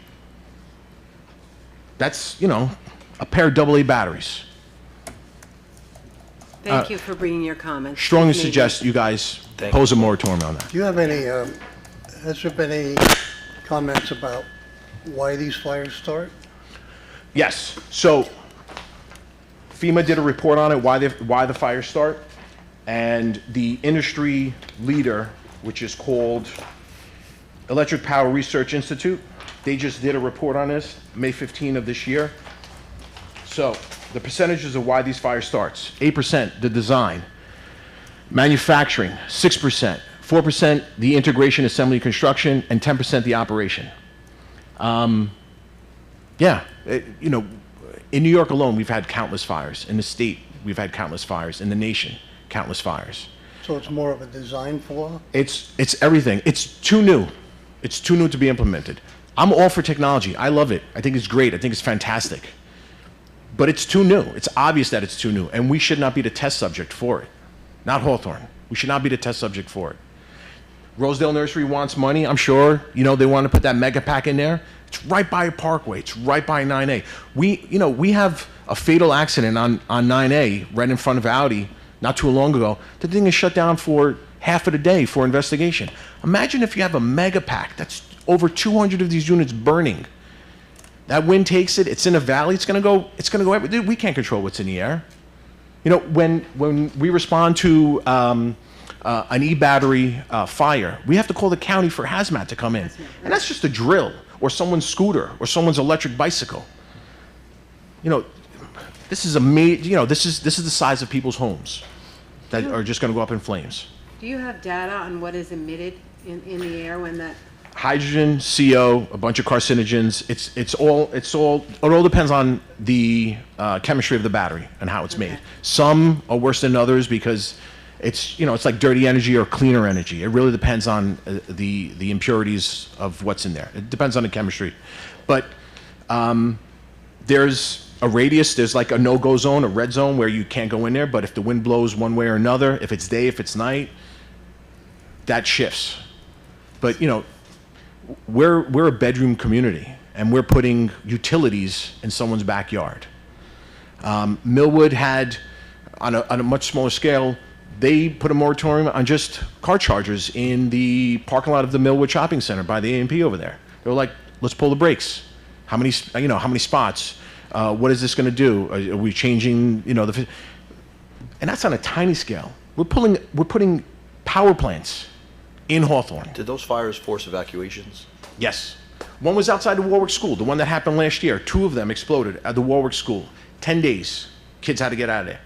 That's a pair of AA batteries. Thank you for bringing your comments. Strongly Maybe- suggest you guys pose a moratorium on that. Do you have any, has there been any comments about why these fires start? Yes. So FEMA did a report on it, why the fires start. and the industry leader, which is called Electric Power Research Institute. They just did a report on this, May 15 of this year. So the percentages of why these fires starts: 8% the design, manufacturing 6%, 4% the integration, assembly, construction, and 10% the operation. You know, in New York alone, we've had countless fires. In the state, we've had countless fires. In the nation, countless fires. So it's more of a design flaw? It's everything. It's too new. It's too new to be implemented. I'm all for technology. I love it. I think it's great. I think it's fantastic. But it's too new. It's obvious that it's too new, and we should not be the test subject for it. Not Hawthorne. We should not be the test subject for it. Rosedale Nursery wants money, I'm sure. You know, they want to put that mega pack in there. It's right by Parkway. It's right by 9A. We have a fatal accident on 9A right in front of Audi not too long ago. The thing is shut down for half of the day for investigation. Imagine if you have a mega pack that's over 200 of these units burning. That wind takes it. It's in a valley. It's going to go everywhere. We can't control what's in the air. You know, when we respond to an e-battery fire, we have to call the county for hazmat to come in. And that's just a drill, or someone's scooter, or someone's electric bicycle. You know, this is this is the size of people's homes that are just going to go up in flames. Do you have data on what is emitted in the air when that? Hydrogen, CO, a bunch of carcinogens. It all depends on the chemistry of the battery and how it's made. Some are worse than others because it's like dirty energy or cleaner energy. It really depends on the impurities of what's in there. It depends on the chemistry. But there's a radius, there's like a no-go zone, a red zone where you can't go in there, but if the wind blows one way or another, if it's day, if it's night, that shifts. But we're a bedroom community, and we're putting utilities in someone's backyard. Millwood had, on a much smaller scale, they put a moratorium on just car chargers in the parking lot of the Millwood Shopping Center by the A&P over there. They were like, let's pull the brakes. How many spots? What is this going to do? Are we changing, and that's on a tiny scale. We're putting power plants in Hawthorne. Did those fires force evacuations? Yes. One was outside the Warwick School, the one that happened last year. 2 of them exploded at the Warwick School. 10 days. Kids had to get out of there.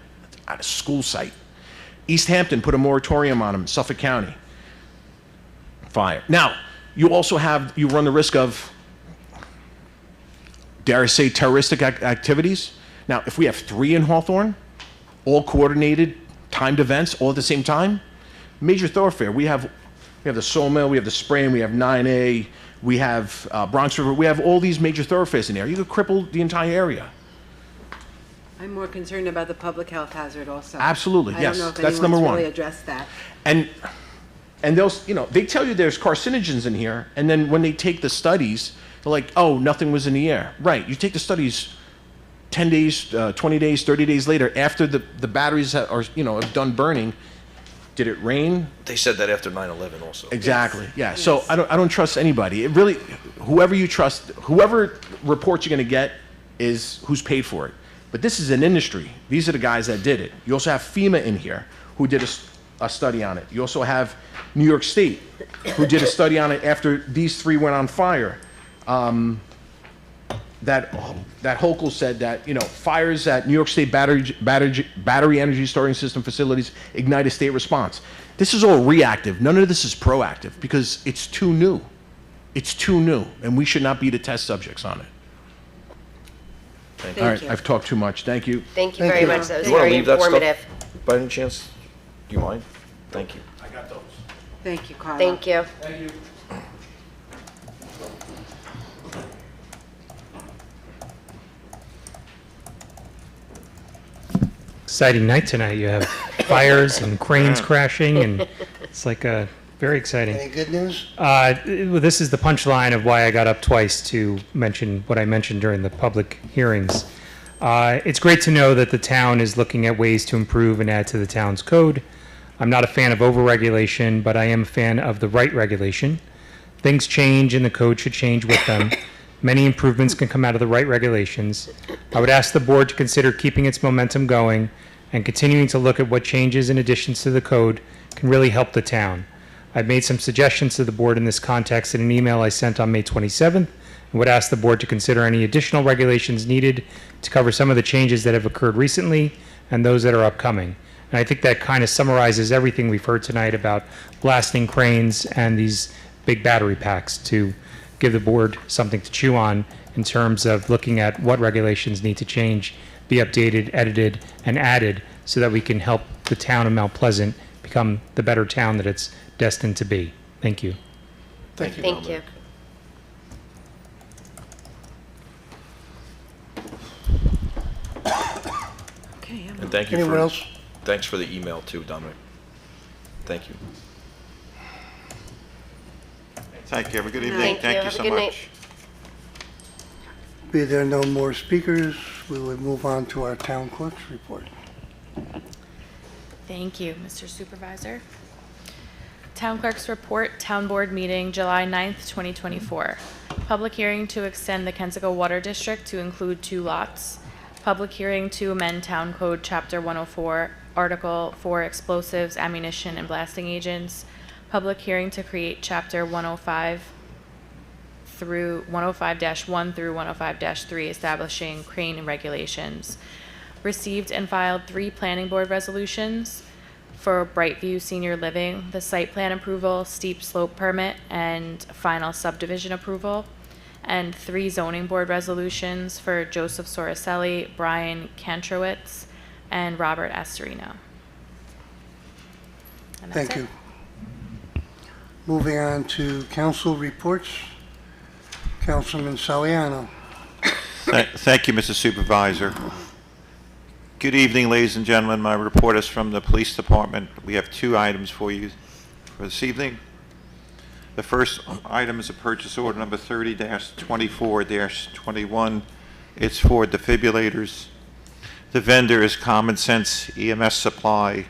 At a school site. East Hampton put a moratorium on them, Suffolk County. Fire. Now, you run the risk of, dare I say, terroristic activities. Now, if we have 3 in Hawthorne, all coordinated, timed events, all at the same time, major thoroughfare. We have the Sawmill, we have the Sprain, we have 9A, we have Bronx River, we have all these major thoroughfares in there. You could cripple the entire area. I'm more concerned about the public health hazard also. Absolutely, yes. I don't know if That's number anyone's one. really addressed that. And they tell you there's carcinogens in here, and then when they take the studies, they're like, oh, nothing was in the air. Right, you take the studies 10 days, 20 days, 30 days later, after the batteries have done burning. Did it rain? They said that after 9/11 also. Exactly. Yeah. So I don't trust anybody. It really, whoever you trust, whoever reports you're going to get is who's paid for it. But this is an industry. These are the guys that did it. You also have FEMA in here who did a study on it. You also have New York State who did a study on it after these 3 went on fire. That Hochul said that fires at New York State battery energy storage system facilities ignite a state response. This is all reactive. None of this is proactive because it's too new. It's too new, and we should not be the test subjects on it. Thank All right, you. I've talked too much. Thank you. Thank you very much. That was You want to very leave that informative. stuff by any chance? Do you mind? Thank you. I got those. Thank you, Carla. Thank you. Thank you. Exciting night tonight. You have fires and cranes crashing, and it's like very exciting. Any good news? Well, this is the punchline of why I got up twice to mention what I mentioned during the public hearings. It's great to know that the town is looking at ways to improve and add to the town's code. I'm not a fan of overregulation, but I am a fan of the right regulation. Things change and the code should change with them. Many improvements can come out of the right regulations. I would ask the board to consider keeping its momentum going and continuing to look at what changes and additions to the code can really help the town. I've made some suggestions to the board in this context in an email I sent on May 27th, and would ask the board to consider any additional regulations needed to cover some of the changes that have occurred recently and those that are upcoming. And I think that kind of summarizes everything we've heard tonight about blasting cranes and these big battery packs, to give the board something to chew on in terms of looking at what regulations need to change, be updated, edited, and added so that we can help the town of Mount Pleasant become the better town that it's destined to be. Thank you. Thank you, Thank Dominic. you. Okay, And thank you Anyone for, else? thanks for the email too, Dominic. Thank you. Thank you. Have a good evening. Thank you. Thank you Have a so good night. much. Be there no more speakers, we would move on to our town clerk's report. Thank you, Mr. Supervisor. Town Clerk's Report, Town Board Meeting, July 9th, 2024. Public hearing to extend the Kensico Water District to include 2 lots. Public hearing to amend Town Code Chapter 104, Article 4 Explosives, Ammunition, and Blasting Agents. Public hearing to create Chapter 105 through 105-1 through 105-3, establishing crane and regulations. Received and filed 3 planning board resolutions for Brightview Senior Living, the site plan approval, steep slope permit, and final subdivision approval, and 3 zoning board resolutions for Joseph Soricelli, Brian Kantrowitz, and Robert Astorino. And that's Thank it. you. Moving on to council reports. Councilman Saliano. Thank you, Mr. Supervisor. Good evening, ladies and gentlemen. My report is from the Police Department. We have 2 items for you for this evening. The first item is a purchase order number 30-24-21. It's for defibrillators. The vendor is Common Sense EMS Supply.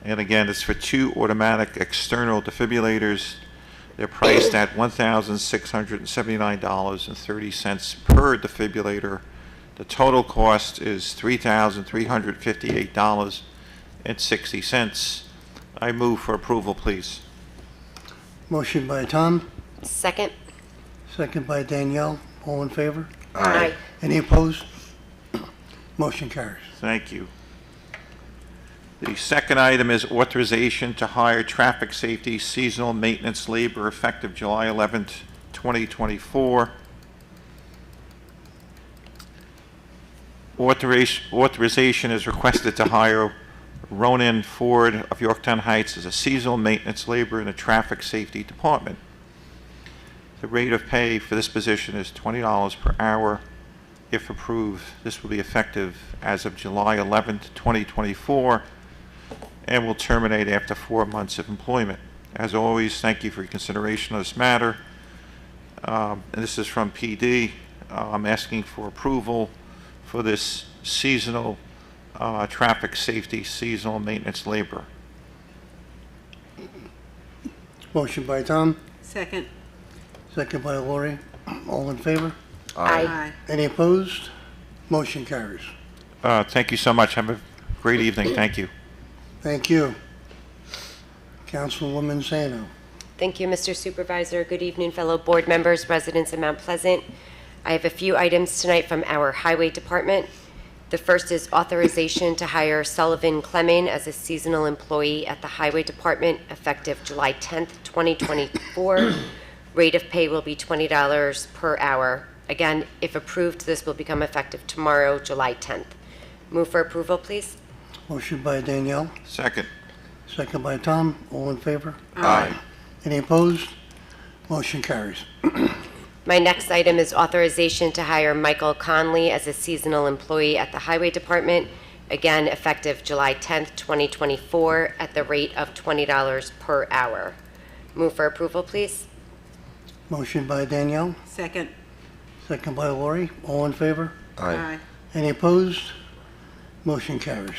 And again, it's for 2 automatic external defibrillators. They're priced at $1,679.30 per defibrillator. The total cost is $3,358.60. I move for approval, please. Motion by Tom, Second? second by Danielle. All in favor? Aye. Any opposed? Motion carries. Thank you. The second item is authorization to hire traffic safety seasonal maintenance labor effective July 11th, 2024. Authorization is requested to hire Ronan Ford of Yorktown Heights as a seasonal maintenance labor in the traffic safety department. The rate of pay for this position is $20 per hour. If approved, this will be effective as of July 11th, 2024, and will terminate after 4 months of employment. As always, thank you for your consideration of this matter. And this is from PD. I'm asking for approval for this seasonal traffic safety seasonal maintenance labor. Motion by Tom, Second. second by Lori. All in favor? Aye. Any opposed? Motion carries. Thank you so much. Have a great evening. Thank you. Thank you. Councilwoman Zano. Thank you, Mr. Supervisor. Good evening, fellow board members, residents of Mount Pleasant. I have a few items tonight from our Highway Department. The first is authorization to hire Sullivan Clemming as a seasonal employee at the Highway Department effective July 10th, 2024. Rate of pay will be $20 per hour. Again, if approved, this will become effective tomorrow, July 10th. Move for approval, please. Motion by Danielle, Second. second by Tom. All in favor? Aye. Any opposed? Motion carries. My next item is authorization to hire Michael Conley as a seasonal employee at the Highway Department, again effective July 10th, 2024, at the rate of $20 per hour. Move for approval, please. Motion by Danielle, Second. second by Lori. All in favor? Aye. Any opposed? Motion carries.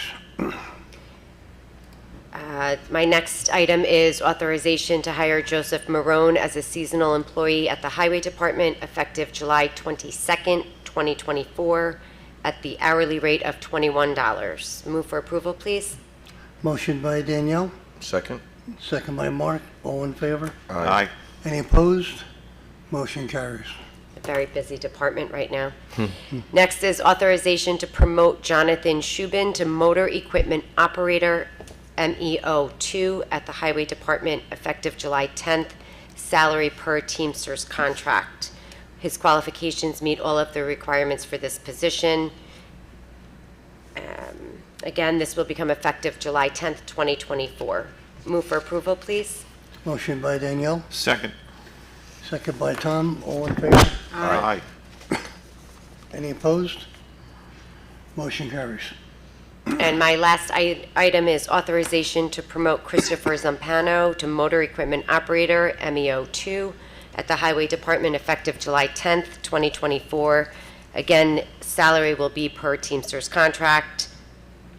My next item is authorization to hire Joseph Marone as a seasonal employee at the Highway Department effective July 22nd, 2024, at the hourly rate of $21. Move for approval, please. Motion by Danielle, Second? second by Mark. All in favor? Aye. Any opposed? Motion carries. A very busy department right now. Next is authorization to promote Jonathan Shubin to Motor Equipment Operator, MEO2, at the Highway Department effective July 10th, salary per Teamsters contract. His qualifications meet all of the requirements for this position. Again, this will become effective July 10th, 2024. Move for approval, please. Motion by Danielle, Second? second by Tom. All in favor? Aye. Any opposed? Motion carries. And my last item is authorization to promote Christopher Zampano to Motor Equipment Operator, MEO2, at the Highway Department effective July 10th, 2024. Again, salary will be per Teamsters contract.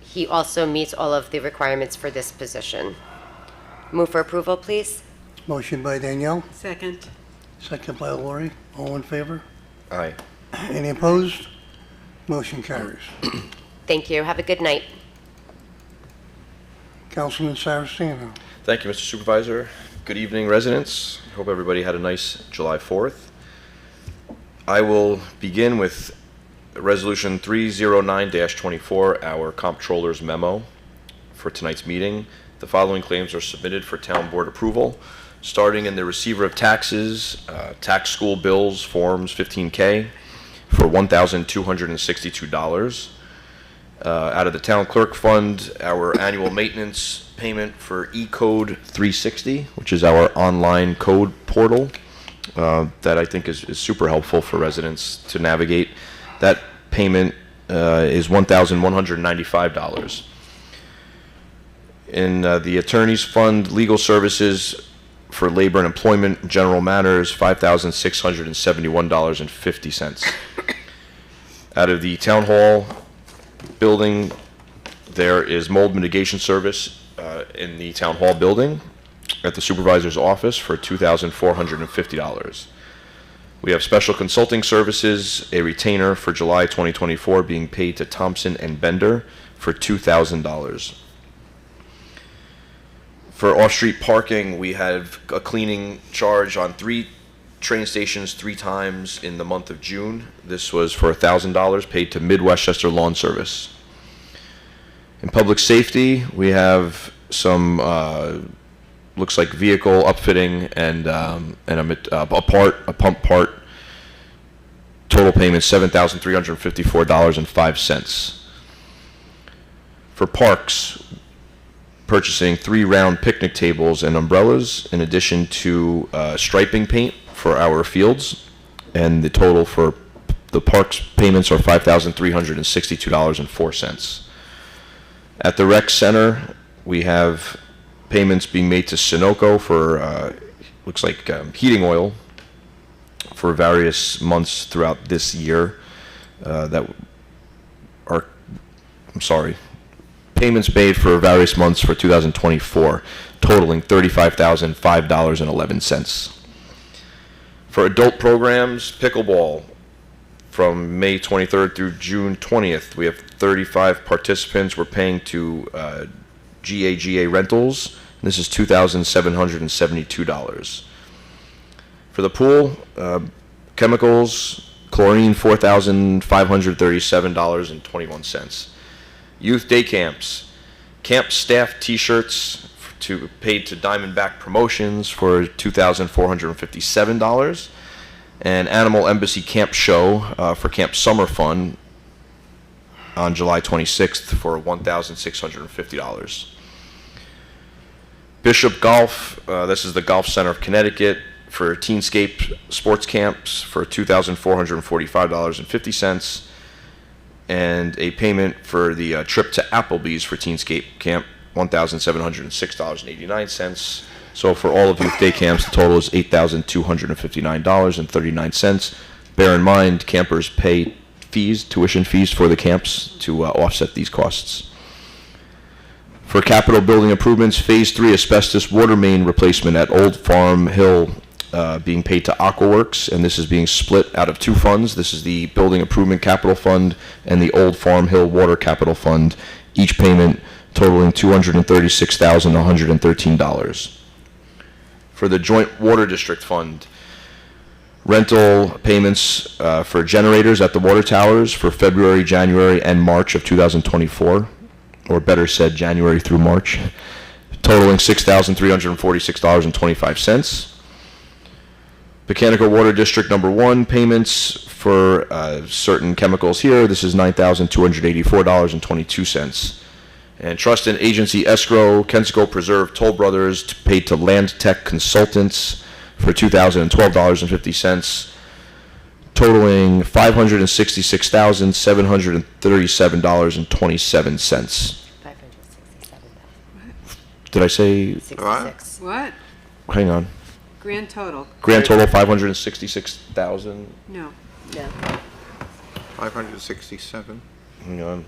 He also meets all of the requirements for this position. Move for approval, please. Motion by Danielle, Second. second by Lori. All in favor? Aye. Any opposed? Motion carries. Thank you. Have a good night. Councilman Saraceno. Thank you, Mr. Supervisor. Good evening, residents. Hope everybody had a nice July 4th. I will begin with Resolution 309-24, our Comptroller's memo for tonight's meeting. The following claims are submitted for town board approval, starting in the receiver of taxes, tax school bills, forms 15K for $1,262. Out of the town clerk fund, our annual maintenance payment for E-Code 360, which is our online code portal that I think is super helpful for residents to navigate. That payment is $1,195. In the attorney's fund, legal services for labor and employment, general matters, $5,671.50. Out of the town hall building, there is mold mitigation service in the town hall building at the supervisor's office for $2,450. We have special consulting services, a retainer for July 2024 being paid to Thompson and Bender for $2,000. For off-street parking, we have a cleaning charge on 3 train stations 3 times in the month of June. This was for $1,000 paid to Mid-Westchester Lawn Service. In public safety, we have some, looks like vehicle upfitting and a pump part. Total payment $7,354.05. For parks, purchasing 3 round picnic tables and umbrellas, in addition to striping paint for our fields, and the total for the parks payments are $5,362.04. At the rec center, we have payments being made to Sunoco for looks like heating oil for various months throughout this year. Payments made for various months for 2024, totaling $35,005.11. For adult programs, pickleball, from May 23rd through June 20th, we have 35 participants. We're paying to GAGA Rentals. This is $2,772. For the pool, chemicals, chlorine, $4,537.21. Youth day camps, camp staff T-shirts paid to Diamondback Promotions for $2,457, and Animal Embassy Camp Show for Camp Summer Fun on July 26th for $1,650. Bishop Golf, this is the Golf Center of Connecticut, for Teenscape Sports Camps for $2,445.50. And a payment for the trip to Applebee's for Teenscape Camp, $1,706.89. So for all of youth day camps, the total is $8,259.39. Bear in mind, campers pay tuition fees for the camps to offset these costs. For capital building improvements, Phase 3 asbestos water main replacement at Old Farm Hill being paid to Aquaworks, and this is being split out of two funds. This is the Building Improvement Capital Fund and the Old Farm Hill Water Capital Fund, each payment totaling $236,113. For the Joint Water District Fund, rental payments for generators at the water towers for February, January, and March of 2024, or better said, January through March, totaling $6,346.25. Mechanical Water District Number 1 payments for certain chemicals here. This is $9,284.22. And Trust and Agency Escrow, Kensico Preserve Toll Brothers paid to Land Tech Consultants for $2,012.50, totaling $566,737.27. 567. Did I say, 66. What? hang on, Grand total? grand total 566,000, No. No. 567. hang on,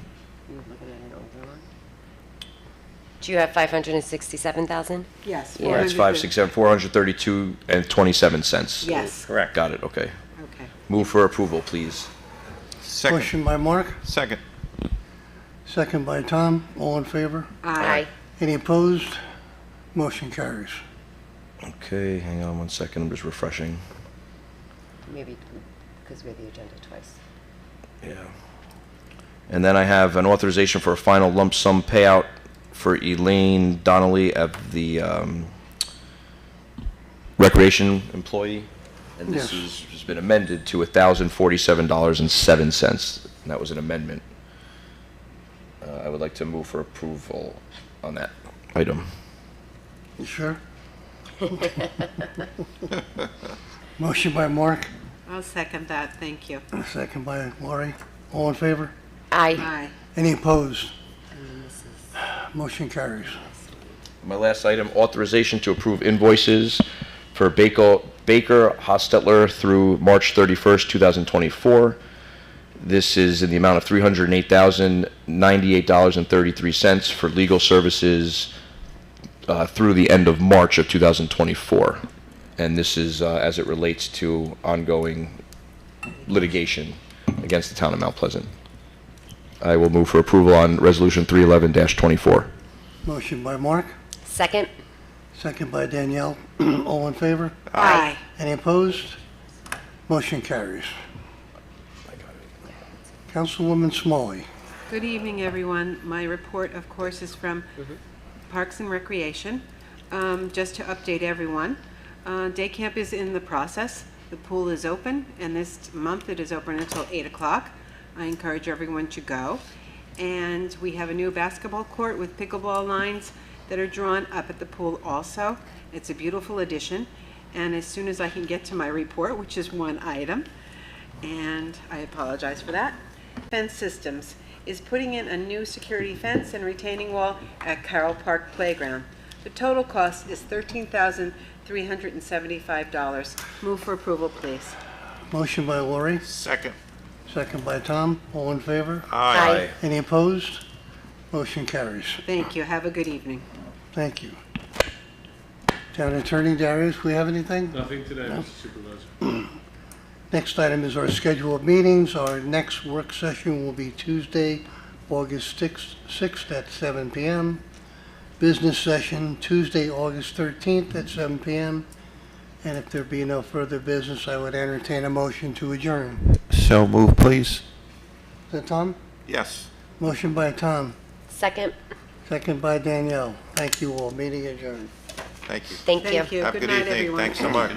Do you have 567,000? Yes. yeah, it's 400. 432.27 Yes. Correct. Got it, okay. Okay. Move for approval, please. Second. Motion by Mark, Second. second by Tom. All in favor? Aye. Any opposed? Motion carries. Okay, hang on 1 second, I'm just refreshing. Maybe because we have the agenda twice. Yeah. And then I have an authorization for a final lump sum payout for Elaine Donnelly of the recreation employee. And this has been amended to $1,047.07, and that was an amendment. I would like to move for approval on that item. You sure? Motion by Mark, I'll second that, thank you. second by Lori. All in favor? Aye. Aye. Any opposed? Motion carries. My last item, authorization to approve invoices for Baker Hostetler through March 31st, 2024. This is in the amount of $308,098.33 for legal services through the end of March of 2024. And this is as it relates to ongoing litigation against the town of Mount Pleasant. I will move for approval on Resolution 311-24. Motion by Mark, Second? second by Danielle. All in favor? Aye. Any opposed? Motion carries. Councilwoman Smalley. Good evening, everyone. My report, of course, is from Parks and Recreation. Just to update everyone, day camp is in the process. The pool is open, and this month it is open until 8 o'clock. I encourage everyone to go. And we have a new basketball court with pickleball lines that are drawn up at the pool also. It's a beautiful addition. And as soon as I can get to my report, which is one item, and I apologize for that, Fence Systems is putting in a new security fence and retaining wall at Carroll Park Playground. The total cost is $13,375. Move for approval, please. Motion by Lori, Second. second by Tom. All in favor? Aye. Any opposed? Motion carries. Thank you. Have a good evening. Thank you. Town Attorney Darius, we have anything? Nothing today, Mr. Supervisor. Next item is our schedule of meetings. Our next work session will be Tuesday, August 6th at 7 p.m. Business session Tuesday, August 13th at 7 p.m. And if there be no further business, I would entertain a motion to adjourn. So move, please. Is that Tom? Yes. Motion by Tom, Second? second by Danielle. Thank you all. Meeting adjourned. Thank you. Thank you. Thank you. Have a Good good night, evening. everyone. Thanks so much.